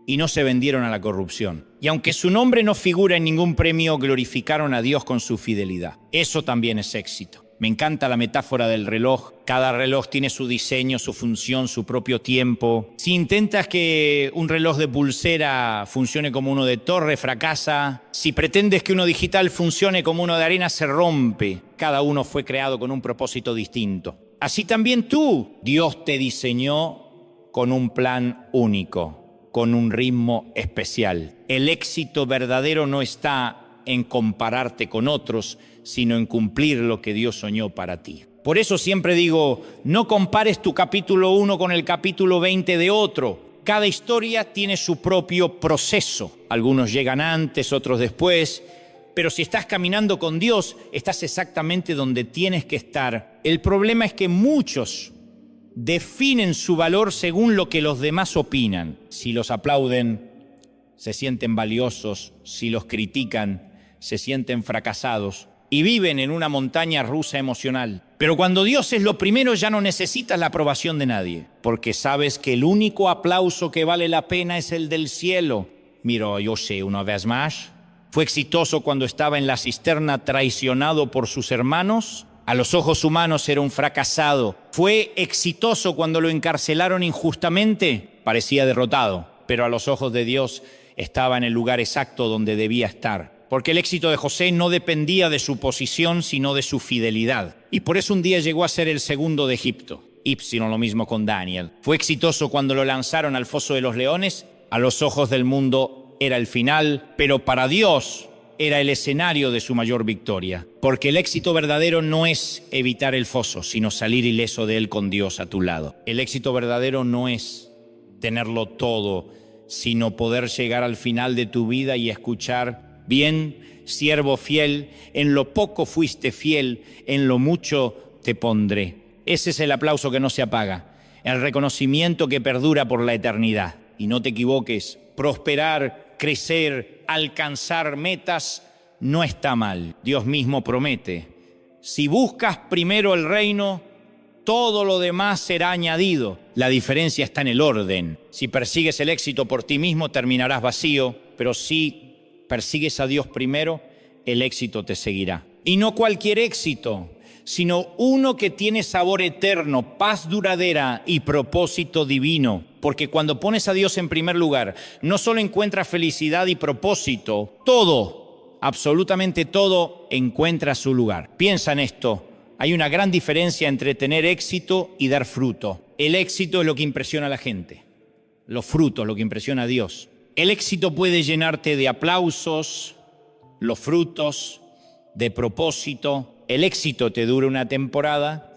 [SPEAKER 1] y no se vendieron a la corrupción. Y aunque su nombre no figura en ningún premio, glorificaron a Dios con su fidelidad. Eso también es éxito. Me encanta la metáfora del reloj. Cada reloj tiene su diseño, su función, su propio tiempo. Si intentas que un reloj de pulsera funcione como uno de torre, fracasa. Si pretendes que uno digital funcione como uno de arena, se rompe. Cada uno fue creado con un propósito distinto. Así también tú. Dios te diseñó con un plan único, con un ritmo especial. El éxito verdadero no está en compararte con otros, sino en cumplir lo que Dios soñó para ti. Por eso siempre digo, no compares tu capítulo 1 con el capítulo 20 de otro. Cada historia tiene su propio proceso. Algunos llegan antes, otros después. Pero si estás caminando con Dios, estás exactamente donde tienes que estar. El problema es que muchos definen su valor según lo que los demás opinan. Si los aplauden, se sienten valiosos. Si los critican, se sienten fracasados. Y viven en una montaña rusa emocional. Pero cuando Dios es lo primero, ya no necesitas la aprobación de nadie, porque sabes que el único aplauso que vale la pena es el del cielo. Mira, José, una vez más, fue exitoso cuando estaba en la cisterna traicionado por sus hermanos. A los ojos humanos era un fracasado. Fue exitoso cuando lo encarcelaron injustamente. Parecía derrotado, pero a los ojos de Dios estaba en el lugar exacto donde debía estar. Porque el éxito de José no dependía de su posición, sino de su fidelidad. Y por eso un día llegó a ser el segundo de Egipto. Ípsilo, lo mismo con Daniel. Fue exitoso cuando lo lanzaron al foso de los leones. A los ojos del mundo era el final, pero para Dios era el escenario de su mayor victoria. Porque el éxito verdadero no es evitar el foso, sino salir ileso de él con Dios a tu lado. El éxito verdadero no es tenerlo todo, sino poder llegar al final de tu vida y escuchar: bien, siervo fiel, en lo poco fuiste fiel, en lo mucho te pondré. Ese es el aplauso que no se apaga, el reconocimiento que perdura por la eternidad. Y no te equivoques, prosperar, crecer, alcanzar metas no está mal. Dios mismo promete: si buscas primero el reino, todo lo demás será añadido. La diferencia está en el orden. Si persigues el éxito por ti mismo, terminarás vacío, pero si persigues a Dios primero, el éxito te seguirá. Y no cualquier éxito, sino uno que tiene sabor eterno, paz duradera y propósito divino. Porque cuando pones a Dios en primer lugar, no solo encuentras felicidad y propósito, todo, absolutamente todo, encuentra su lugar. Piensa en esto. Hay una gran diferencia entre tener éxito y dar fruto. El éxito es lo que impresiona a la gente. Los frutos, lo que impresiona a Dios. El éxito puede llenarte de aplausos, los frutos, de propósito. El éxito te dura una temporada,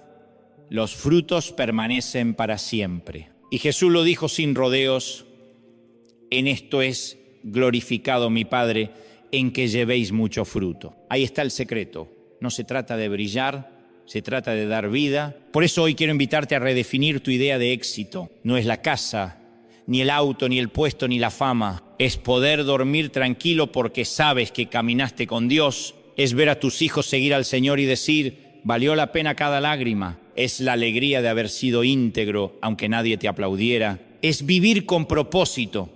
[SPEAKER 1] los frutos permanecen para siempre. Y Jesús lo dijo sin rodeos: en esto es glorificado mi Padre, en que llevéis mucho fruto. Ahí está el secreto. No se trata de brillar, se trata de dar vida. Por eso hoy quiero invitarte a redefinir tu idea de éxito. No es la casa, ni el auto, ni el puesto, ni la fama. Es poder dormir tranquilo porque sabes que caminaste con Dios. Es ver a tus hijos seguir al Señor y decir: valió la pena cada lágrima. Es la alegría de haber sido íntegro, aunque nadie te aplaudiera. Es vivir con propósito,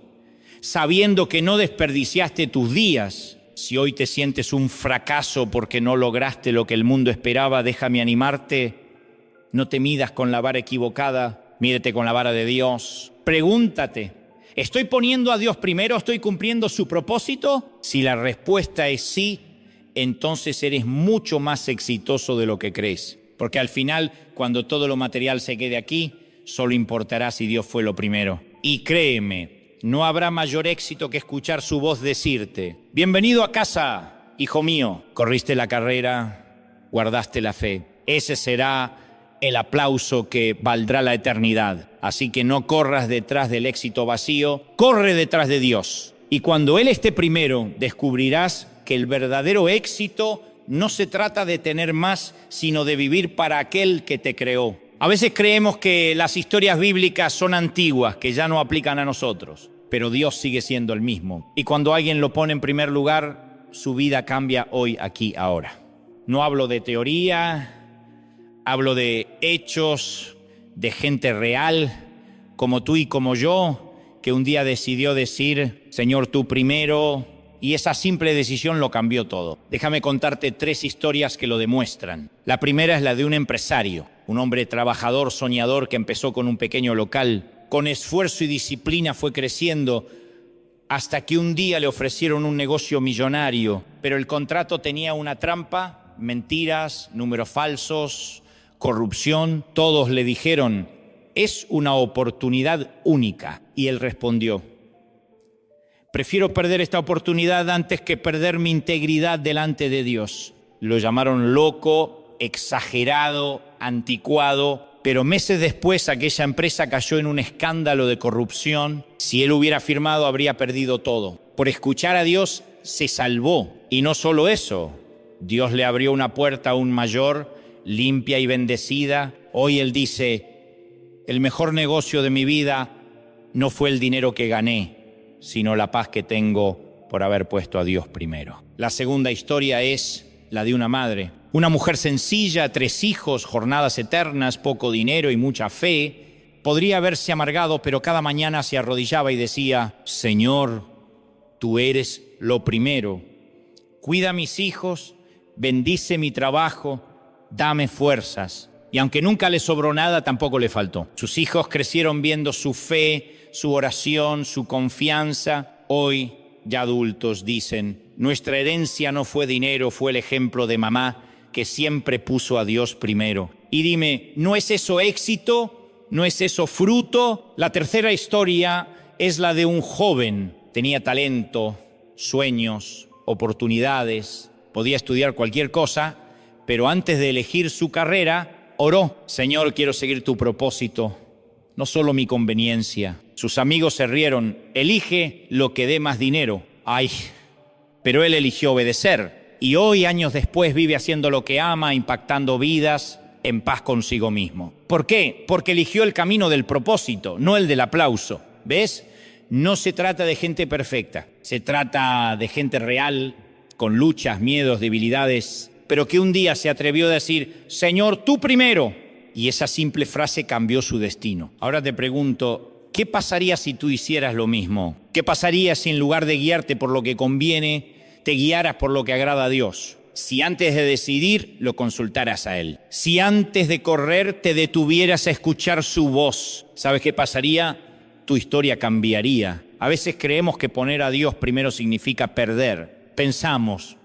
[SPEAKER 1] sabiendo que no desperdiciaste tus días. Si hoy te sientes un fracaso porque no lograste lo que el mundo esperaba, déjame animarte. No te midas con la vara equivocada, mídete con la vara de Dios. Pregúntate, ¿estoy poniendo a Dios primero? ¿Estoy cumpliendo su propósito? Si la respuesta es sí, entonces eres mucho más exitoso de lo que crees. Porque al final, cuando todo lo material se quede aquí, solo importará si Dios fue lo primero. Y créeme, no habrá mayor éxito que escuchar su voz decirte: bienvenido a casa, hijo mío. Corriste la carrera, guardaste la fe. Ese será el aplauso que valdrá la eternidad. Así que no corras detrás del éxito vacío, corre detrás de Dios. Y cuando Él esté primero, descubrirás que el verdadero éxito no se trata de tener más, sino de vivir para aquel que te creó. A veces creemos que las historias bíblicas son antiguas, que ya no aplican a nosotros, pero Dios sigue siendo el mismo. Y cuando alguien lo pone en primer lugar, su vida cambia hoy, aquí, ahora. No hablo de teoría, hablo de hechos, de gente real, como tú y como yo, que un día decidió decir: Señor, tú primero. Y esa simple decisión lo cambió todo. Déjame contarte 3 historias que lo demuestran. La primera es la de un empresario, un hombre trabajador, soñador, que empezó con un pequeño local. Con esfuerzo y disciplina fue creciendo hasta que un día le ofrecieron un negocio millonario. Pero el contrato tenía una trampa: mentiras, números falsos, corrupción. Todos le dijeron: es una oportunidad única. Y él respondió: prefiero perder esta oportunidad antes que perder mi integridad delante de Dios. Lo llamaron loco, exagerado, anticuado, pero meses después aquella empresa cayó en un escándalo de corrupción. Si él hubiera firmado, habría perdido todo. Por escuchar a Dios se salvó. Y no solo eso, Dios le abrió una puerta aún mayor, limpia y bendecida. Hoy él dice: el mejor negocio de mi vida no fue el dinero que gané, sino la paz que tengo por haber puesto a Dios primero. La segunda historia es la de una madre. Una mujer sencilla, 3 hijos, jornadas eternas, poco dinero y mucha fe. Podría haberse amargado, pero cada mañana se arrodillaba y decía: Señor, tú eres lo primero. Cuida a mis hijos, bendice mi trabajo, dame fuerzas. Y aunque nunca le sobró nada, tampoco le faltó. Sus hijos crecieron viendo su fe, su oración, su confianza. Hoy, ya adultos, dicen: nuestra herencia no fue dinero, fue el ejemplo de mamá, que siempre puso a Dios primero. Y dime, ¿no es eso éxito? ¿No es eso fruto? La tercera historia es la de un joven. Tenía talento, sueños, oportunidades, podía estudiar cualquier cosa, pero antes de elegir su carrera, oró: Señor, quiero seguir tu propósito, no solo mi conveniencia. Sus amigos se rieron: elige lo que dé más dinero. Ay, pero él eligió obedecer. Y hoy, años después, vive haciendo lo que ama, impactando vidas, en paz consigo mismo. ¿Por qué? Porque eligió el camino del propósito, no el del aplauso. ¿Ves? No se trata de gente perfecta. Se trata de gente real, con luchas, miedos, debilidades, pero que un día se atrevió a decir: Señor, tú primero. Y esa simple frase cambió su destino. Ahora te pregunto, ¿qué pasaría si tú hicieras lo mismo? ¿Qué pasaría si en lugar de guiarte por lo que conviene, te guiaras por lo que agrada a Dios? Si antes de decidir lo consultaras a Él. Si antes de correr te detuvieras a escuchar su voz. ¿Sabes qué pasaría? Tu historia cambiaría. A veces creemos que poner a Dios primero significa perder. Pensamos: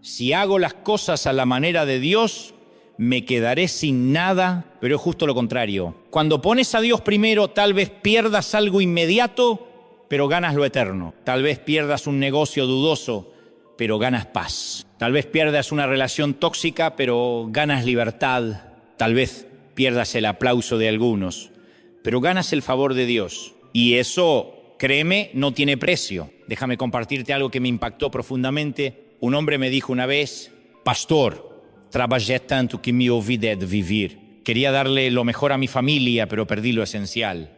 [SPEAKER 1] si hago las cosas a la manera de Dios, me quedaré sin nada. Pero es justo lo contrario. Cuando pones a Dios primero, tal vez pierdas algo inmediato, pero ganas lo eterno. Tal vez pierdas un negocio dudoso, pero ganas paz. Tal vez pierdas una relación tóxica, pero ganas libertad. Tal vez pierdas el aplauso de algunos, pero ganas el favor de Dios. Y eso, créeme, no tiene precio. Déjame compartirte algo que me impactó profundamente. Un hombre me dijo una vez: pastor, trabajé tanto que me olvidé de vivir. Quería darle lo mejor a mi familia, pero perdí lo esencial: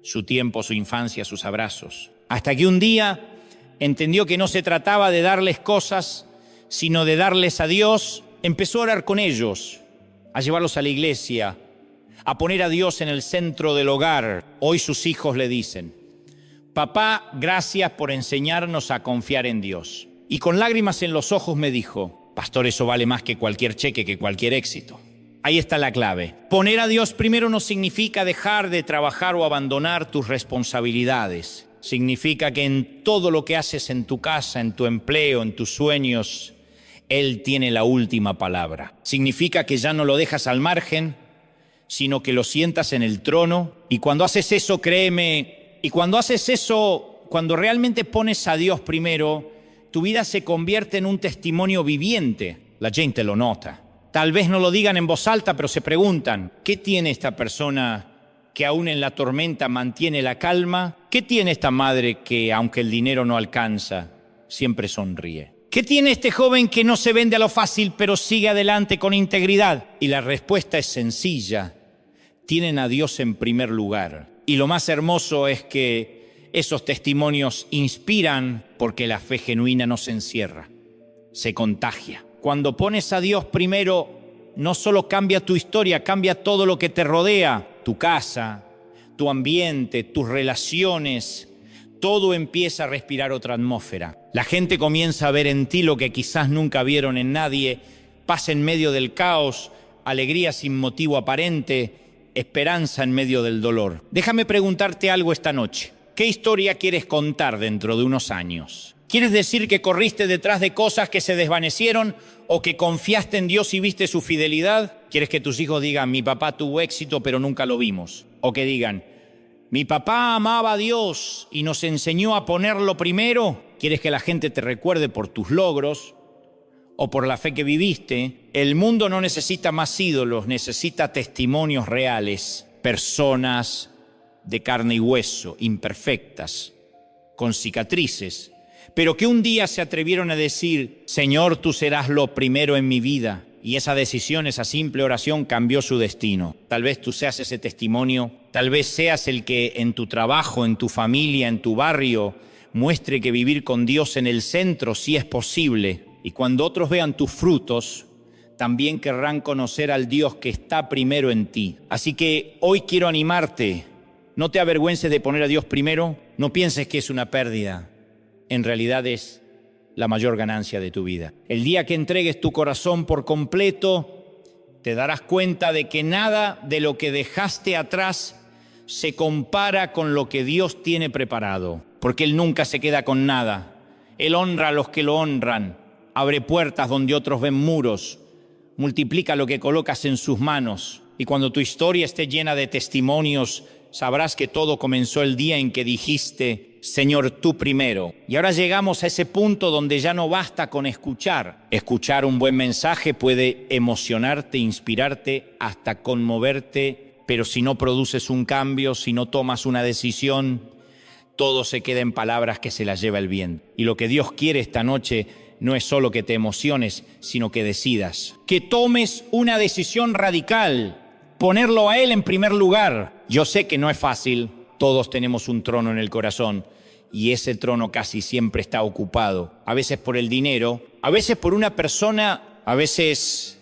[SPEAKER 1] su tiempo, su infancia, sus abrazos. Hasta que un día entendió que no se trataba de darles cosas, sino de darles a Dios. Empezó a orar con ellos, a llevarlos a la iglesia, a poner a Dios en el centro del hogar. Hoy sus hijos le dicen: papá, gracias por enseñarnos a confiar en Dios. Y con lágrimas en los ojos me dijo: pastor, eso vale más que cualquier cheque, que cualquier éxito. Ahí está la clave. Poner a Dios primero no significa dejar de trabajar o abandonar tus responsabilidades. Significa que en todo lo que haces en tu casa, en tu empleo, en tus sueños, Él tiene la última palabra. Significa que ya no lo dejas al margen, sino que lo sientas en el trono. Y cuando haces eso, créeme, cuando realmente pones a Dios primero, tu vida se convierte en un testimonio viviente. La gente lo nota. Tal vez no lo digan en voz alta, pero se preguntan, ¿qué tiene esta persona que aún en la tormenta mantiene la calma? ¿Qué tiene esta madre que, aunque el dinero no alcanza, siempre sonríe? ¿Qué tiene este joven que no se vende a lo fácil, pero sigue adelante con integridad? Y la respuesta es sencilla. Tienen a Dios en primer lugar. Y lo más hermoso es que esos testimonios inspiran porque la fe genuina no se encierra, se contagia. Cuando pones a Dios primero, no solo cambia tu historia, cambia todo lo que te rodea, tu casa, tu ambiente, tus relaciones, todo empieza a respirar otra atmósfera. La gente comienza a ver en ti lo que quizás nunca vieron en nadie, paz en medio del caos, alegría sin motivo aparente, esperanza en medio del dolor. Déjame preguntarte algo esta noche. ¿Qué historia quieres contar dentro de unos años? ¿Quieres decir que corriste detrás de cosas que se desvanecieron o que confiaste en Dios y viste su fidelidad? ¿Quieres que tus hijos digan, mi papá tuvo éxito pero nunca lo vimos? O que digan, mi papá amaba a Dios y nos enseñó a ponerlo primero. ¿Quieres que la gente te recuerde por tus logros o por la fe que viviste? El mundo no necesita más ídolos, necesita testimonios reales, personas de carne y hueso, imperfectas, con cicatrices, pero que un día se atrevieron a decir, Señor, tú serás lo primero en mi vida. Y esa decisión, esa simple oración cambió su destino. Tal vez tú seas ese testimonio, tal vez seas el que en tu trabajo, en tu familia, en tu barrio, muestre que vivir con Dios en el centro sí es posible. Y cuando otros vean tus frutos, también querrán conocer al Dios que está primero en ti. Así que hoy quiero animarte, no te avergüences de poner a Dios primero, no pienses que es una pérdida. En realidad es la mayor ganancia de tu vida. El día que entregues tu corazón por completo, te darás cuenta de que nada de lo que dejaste atrás se compara con lo que Dios tiene preparado, porque Él nunca se queda con nada. Él honra a los que lo honran, abre puertas donde otros ven muros, multiplica lo que colocas en sus manos. Y cuando tu historia esté llena de testimonios, sabrás que todo comenzó el día en que dijiste, Señor, tú primero. Y ahora llegamos a ese punto donde ya no basta con escuchar. Escuchar un buen mensaje puede emocionarte, inspirarte, hasta conmoverte, pero si no produces un cambio, si no tomas una decisión, todo se queda en palabras que se las lleva el viento. Y lo que Dios quiere esta noche no es solo que te emociones, sino que decidas, que tomes una decisión radical, ponerlo a Él en primer lugar. Yo sé que no es fácil, todos tenemos un trono en el corazón y ese trono casi siempre está ocupado, a veces por el dinero, a veces por una persona, a veces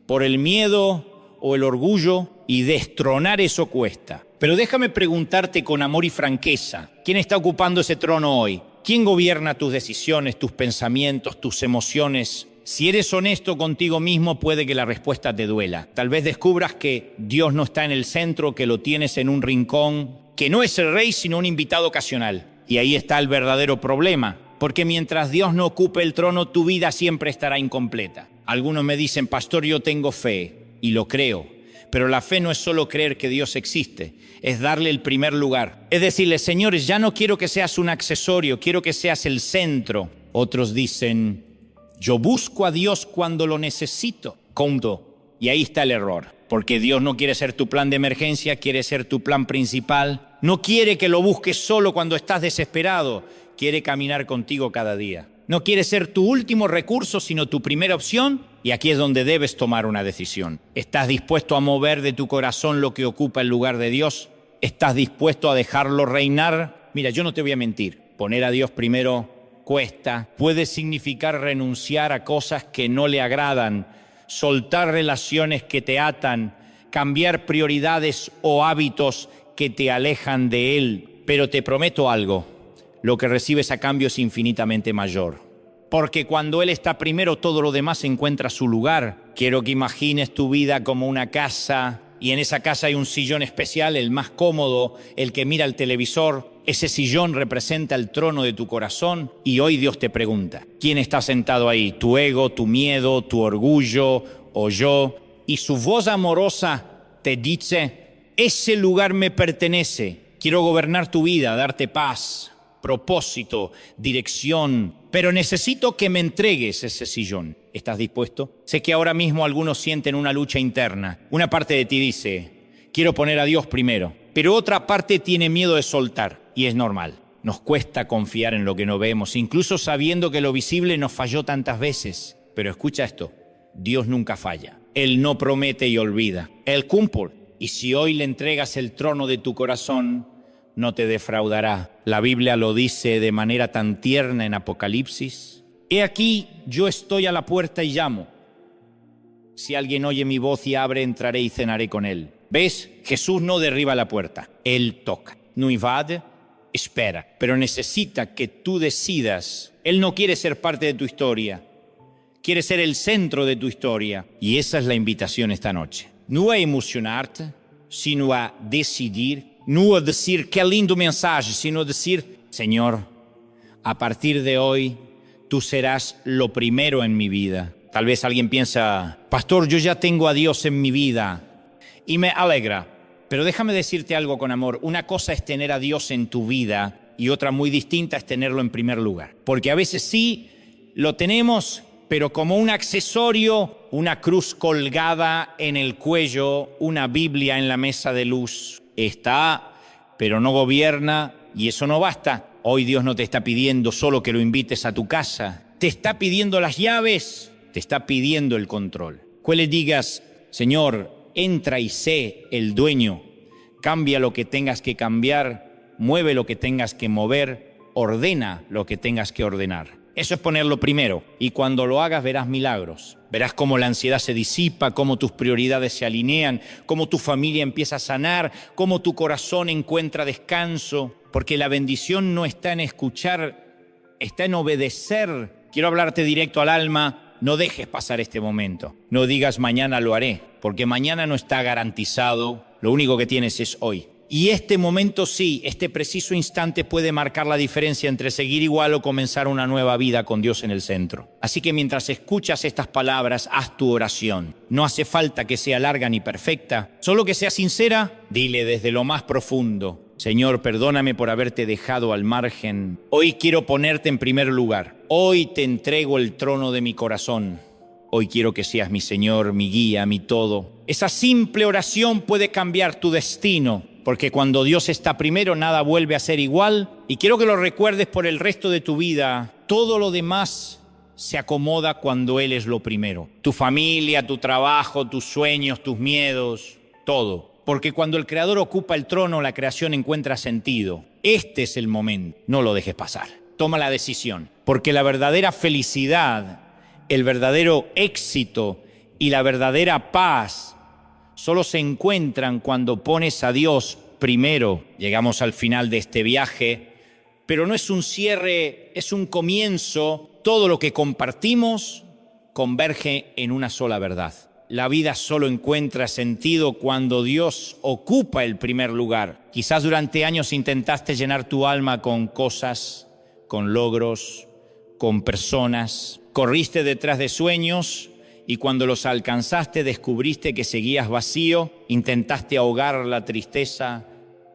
[SPEAKER 1] por el miedo o el orgullo, y destronar eso cuesta. Pero déjame preguntarte con amor y franqueza, ¿quién está ocupando ese trono hoy? ¿Quién gobierna tus decisiones, tus pensamientos, tus emociones? Si eres honesto contigo mismo, puede que la respuesta te duela. Tal vez descubras que Dios no está en el centro, que lo tienes en un rincón, que no es el rey, sino un invitado ocasional. Y ahí está el verdadero problema, porque mientras Dios no ocupe el trono, tu vida siempre estará incompleta. Algunos me dicen, pastor, yo tengo fe, y lo creo. Pero la fe no es solo creer que Dios existe, es darle el primer lugar. Es decirle, Señor, ya no quiero que seas un accesorio, quiero que seas el centro. Otros dicen, yo busco a Dios cuando lo necesito. Y ahí está el error, porque Dios no quiere ser tu plan de emergencia, quiere ser tu plan principal. No quiere que lo busques solo cuando estás desesperado, quiere caminar contigo cada día. No quiere ser tu último recurso, sino tu primera opción, y aquí es donde debes tomar una decisión. ¿Estás dispuesto a mover de tu corazón lo que ocupa el lugar de Dios? ¿Estás dispuesto a dejarlo reinar? Mira, yo no te voy a mentir, poner a Dios primero cuesta, puede significar renunciar a cosas que no le agradan, soltar relaciones que te atan, cambiar prioridades o hábitos que te alejan de Él. Pero te prometo algo, lo que recibes a cambio es infinitamente mayor. Porque cuando Él está primero, todo lo demás encuentra su lugar. quiero que imagines tu vida como una casa y en esa casa hay un sillón especial, el más cómodo, el que mira el televisor. Ese sillón representa el trono de tu corazón y hoy Dios te pregunta, ¿quién está sentado ahí? ¿Tu ego, tu miedo, tu orgullo o yo? Y su voz amorosa te dice, ese lugar me pertenece, quiero gobernar tu vida, darte paz, propósito, dirección, pero necesito que me entregues ese sillón. ¿Estás dispuesto? Sé que ahora mismo algunos sienten una lucha interna. Una parte de ti dice, quiero poner a Dios primero, pero otra parte tiene miedo de soltar, y es normal. Nos cuesta confiar en lo que no vemos, incluso sabiendo que lo visible nos falló tantas veces. Pero escucha esto, Dios nunca falla. Él no promete y olvida. Él cumple. Y si hoy le entregas el trono de tu corazón, no te defraudará. La Biblia lo dice de manera tan tierna en Apocalipsis. He aquí, yo estoy a la puerta y llamo. Si alguien oye mi voz y abre, entraré y cenaré con él. ¿Ves? Jesús no derriba la puerta, Él toca. No invade, espera. Pero necesita que tú decidas. Él no quiere ser parte de tu historia. Quiere ser el centro de tu historia. Y esa es la invitación esta noche. No a emocionarte, sino a decidir. No a decir qué lindo mensaje, sino a decir, Señor, a partir de hoy, tú serás lo primero en mi vida. Tal vez alguien piensa, pastor, yo ya tengo a Dios en mi vida y me alegra. Pero déjame decirte algo con amor. Una cosa es tener a Dios en tu vida y otra muy distinta es tenerlo en primer lugar. Porque a veces sí lo tenemos, pero como un accesorio, una cruz colgada en el cuello, una Biblia en la mesa de luz. Está, pero no gobierna y eso no basta. Hoy Dios no te está pidiendo solo que lo invites a tu casa. Te está pidiendo las llaves, te está pidiendo el control. Que le digas, Señor, entra y sé el dueño. Cambia lo que tengas que cambiar, mueve lo que tengas que mover, ordena lo que tengas que ordenar. Eso es ponerlo primero. Y cuando lo hagas verás milagros. Verás cómo la ansiedad se disipa, cómo tus prioridades se alinean, cómo tu familia empieza a sanar, cómo tu corazón encuentra descanso. Porque la bendición no está en escuchar, está en obedecer. Quiero hablarte directo al alma. No dejes pasar este momento. No digas mañana lo haré, porque mañana no está garantizado. Lo único que tienes es hoy. Y este momento sí, este preciso instante puede marcar la diferencia entre seguir igual o comenzar una nueva vida con Dios en el centro. Así que mientras escuchas estas palabras, haz tu oración. No hace falta que sea larga ni perfecta, solo que sea sincera. Dile desde lo más profundo, Señor, perdóname por haberte dejado al margen. Hoy quiero ponerte en primer lugar. Hoy te entrego el trono de mi corazón. Hoy quiero que seas mi Señor, mi guía, mi todo. Esa simple oración puede cambiar tu destino. Porque cuando Dios está primero, nada vuelve a ser igual. Y quiero que lo recuerdes por el resto de tu vida. Todo lo demás se acomoda cuando Él es lo primero. Tu familia, tu trabajo, tus sueños, tus miedos, todo. Porque cuando el Creador ocupa el trono, la creación encuentra sentido. Este es el momento. No lo dejes pasar. Toma la decisión. Porque la verdadera felicidad, el verdadero éxito y la verdadera paz solo se encuentran cuando pones a Dios primero. Llegamos al final de este viaje, pero no es un cierre, es un comienzo. Todo lo que compartimos converge en una sola verdad. La vida solo encuentra sentido cuando Dios ocupa el primer lugar. Quizás durante años intentaste llenar tu alma con cosas, con logros, con personas. Corriste detrás de sueños y cuando los alcanzaste descubriste que seguías vacío. Intentaste ahogar la tristeza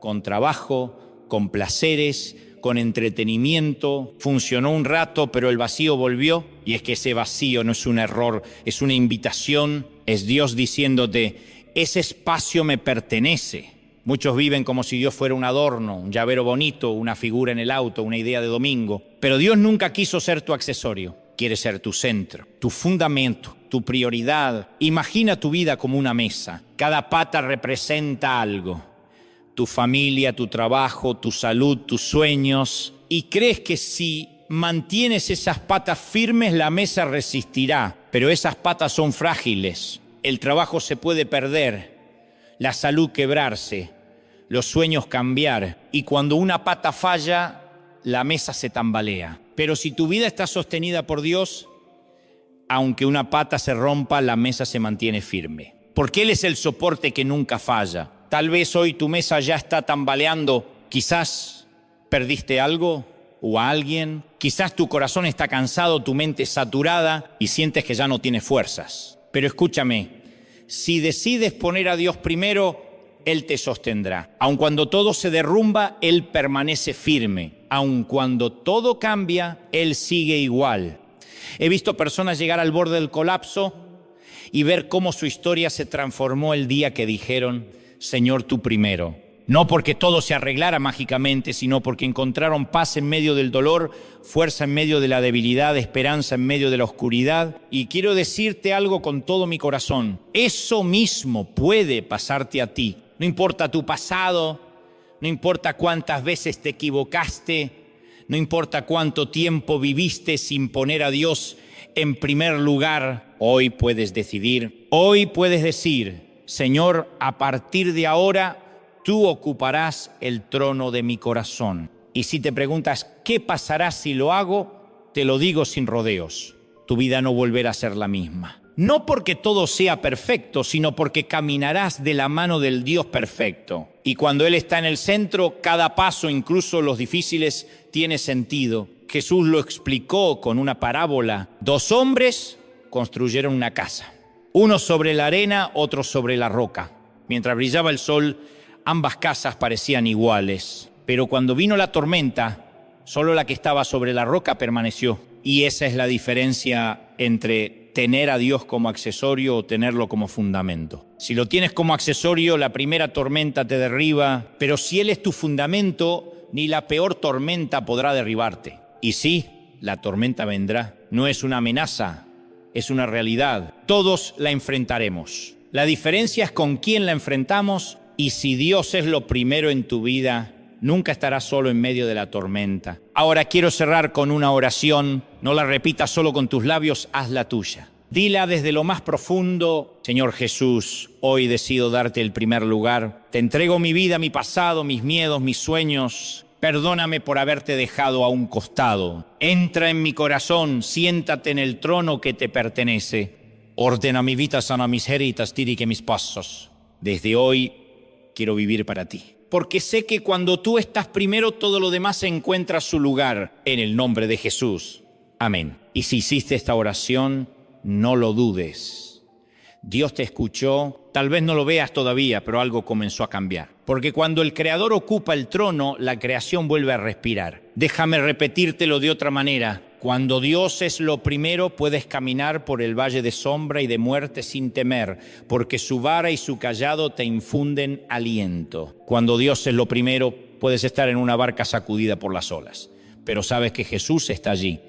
[SPEAKER 1] con trabajo, con placeres, con entretenimiento. Funcionó un rato, pero el vacío volvió. Y es que ese vacío no es un error, es una invitación. Es Dios diciéndote, ese espacio me pertenece. Muchos viven como si Dios fuera un adorno, un llavero bonito, una figura en el auto, una idea de domingo. Pero Dios nunca quiso ser tu accesorio. Quiere ser tu centro, tu fundamento, tu prioridad. Imagina tu vida como una mesa. Cada pata representa algo. Tu familia, tu trabajo, tu salud, tus sueños. Y crees que si mantienes esas patas firmes, la mesa resistirá. Pero esas patas son frágiles. El trabajo se puede perder, la salud quebrarse, los sueños cambiar. Y cuando una pata falla, la mesa se tambalea. Pero si tu vida está sostenida por Dios, Aunque una pata se rompa, la mesa se mantiene firme. Porque Él es el soporte que nunca falla. Tal vez hoy tu mesa ya está tambaleando. Quizás perdiste algo o a alguien. Quizás tu corazón está cansado, tu mente saturada y sientes que ya no tienes fuerzas. Pero escúchame, si decides poner a Dios primero, Él te sostendrá. Aun cuando todo se derrumba, Él permanece firme. Aun cuando todo cambia, Él sigue igual. He visto personas llegar al borde del colapso y ver cómo su historia se transformó el día que dijeron, Señor, tú primero. No porque todo se arreglara mágicamente, sino porque encontraron paz en medio del dolor, fuerza en medio de la debilidad, esperanza en medio de la oscuridad. Y quiero decirte algo con todo mi corazón. Eso mismo puede pasarte a ti. No importa tu pasado, no importa cuántas veces te equivocaste, no importa cuánto tiempo viviste sin poner a Dios en primer lugar. Hoy puedes decidir, hoy puedes decir, Señor, a partir de ahora, tú ocuparás el trono de mi corazón. Y si te preguntas, ¿qué pasará si lo hago? Te lo digo sin rodeos. Tu vida no volverá a ser la misma. No porque todo sea perfecto, sino porque caminarás de la mano del Dios perfecto. Y cuando Él está en el centro, cada paso, incluso los difíciles, tiene sentido. Jesús lo explicó con una parábola. 2 hombres construyeron una casa. Uno sobre la arena, otro sobre la roca. Mientras brillaba el sol, ambas casas parecían iguales, pero cuando vino la tormenta, solo la que estaba sobre la roca permaneció. Y esa es la diferencia entre tener a Dios como accesorio o tenerlo como fundamento. Si lo tienes como accesorio, la primera tormenta te derriba, pero si Él es tu fundamento, ni la peor tormenta podrá derribarte. Y sí, la tormenta vendrá. No es una amenaza, es una realidad. Todos la enfrentaremos. La diferencia es con quién la enfrentamos. Y si Dios es lo primero en tu vida, nunca estarás solo en medio de la tormenta. Ahora quiero cerrar con una oración. No la repitas solo con tus labios, hazla tuya. Dila desde lo más profundo, Señor Jesús, hoy decido darte el primer lugar. Te entrego mi vida, mi pasado, mis miedos, mis sueños. Perdóname por haberte dejado a un costado. Entra en mi corazón, siéntate en el trono que te pertenece. Ordena mi vida, sana mis heridas, dirige mis pasos. Desde hoy quiero vivir para ti. Porque sé que cuando tú estás primero, todo lo demás encuentra su lugar. En el nombre de Jesús. Amén. Y si hiciste esta oración, no lo dudes. Dios te escuchó. Tal vez no lo veas todavía, pero algo comenzó a cambiar. Porque cuando el Creador ocupa el trono, la creación vuelve a respirar. Déjame repetírtelo de otra manera. Cuando Dios es lo primero, puedes caminar por el valle de sombra y de muerte sin temer, porque su vara y su cayado te infunden aliento. Cuando Dios es lo primero, puedes estar en una barca sacudida por las olas, pero sabes que Jesús está allí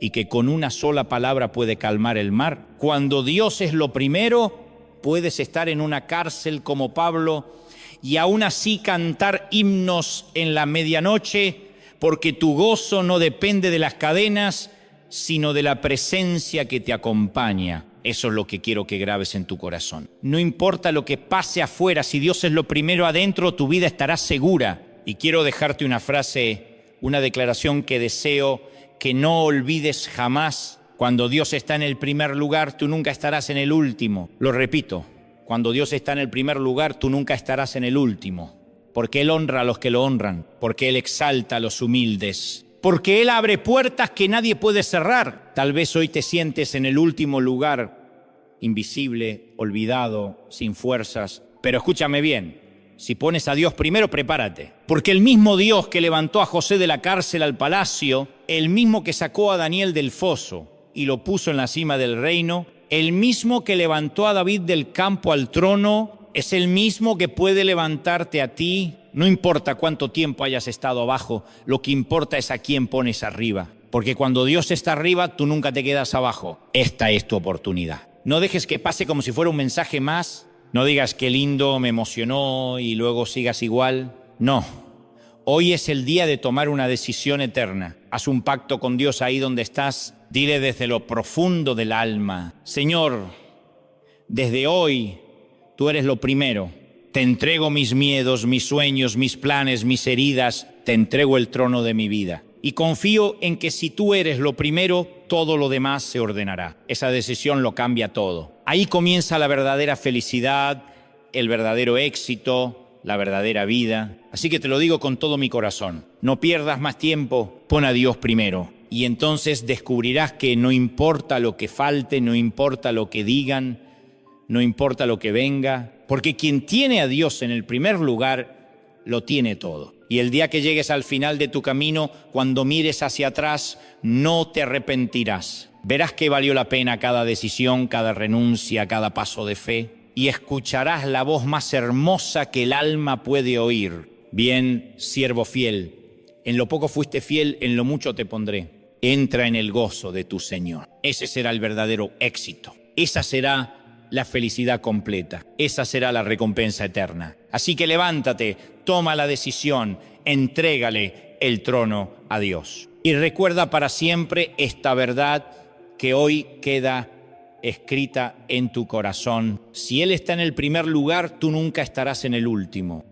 [SPEAKER 1] y que con una sola palabra puede calmar el mar. Cuando Dios es lo primero, puedes estar en una cárcel como Pablo y aún así cantar himnos en la medianoche, porque tu gozo no depende de las cadenas, sino de la presencia que te acompaña. Eso es lo que quiero que grabes en tu corazón. No importa lo que pase afuera, si Dios es lo primero adentro, tu vida estará segura. Y quiero dejarte una frase, una declaración que deseo que no olvides jamás. Cuando Dios está en el primer lugar, tú nunca estarás en el último. Lo repito, cuando Dios está en el primer lugar, tú nunca estarás en el último. Porque Él honra a los que lo honran, porque Él exalta a los humildes, porque Él abre puertas que nadie puede cerrar. Tal vez hoy te sientes en el último lugar, invisible, olvidado, sin fuerzas. Pero escúchame bien, si pones a Dios primero, prepárate. Porque el mismo Dios que levantó a José de la cárcel al palacio, el mismo que sacó a Daniel del foso y lo puso en la cima del reino, el mismo que levantó a David del campo al trono, es el mismo que puede levantarte a ti. No importa cuánto tiempo hayas estado abajo, lo que importa es a quién pones arriba. Porque cuando Dios está arriba, tú nunca te quedas abajo. Esta es tu oportunidad. No dejes que pase como si fuera un mensaje más. No digas qué lindo, me emocionó y luego sigas igual. No. Hoy es el día de tomar una decisión eterna. Haz un pacto con Dios ahí donde estás. Dile desde lo profundo del alma: Señor, desde hoy tú eres lo primero. Te entrego mis miedos, mis sueños, mis planes, mis heridas. Te entrego el trono de mi vida. Y confío en que si tú eres lo primero, todo lo demás se ordenará. Esa decisión lo cambia todo. Ahí comienza la verdadera felicidad, el verdadero éxito, la verdadera vida. Así que te lo digo con todo mi corazón. No pierdas más tiempo, pon a Dios primero. Y entonces descubrirás que no importa lo que falte, no importa lo que digan, no importa lo que venga, porque quien tiene a Dios en el primer lugar, lo tiene todo. Y el día que llegues al final de tu camino, cuando mires hacia atrás, no te arrepentirás. Verás que valió la pena cada decisión, cada renuncia, cada paso de fe, y escucharás la voz más hermosa que el alma puede oír. Bien, siervo fiel, en lo poco fuiste fiel, en lo mucho te pondré. Entra en el gozo de tu Señor. Ese será el verdadero éxito. Esa será la felicidad completa. Esa será la recompensa eterna. Así que levántate, toma la decisión, entrégale el trono a Dios. Y recuerda para siempre esta verdad que hoy queda escrita en tu corazón. Si Él está en el primer lugar, tú nunca estarás en el último.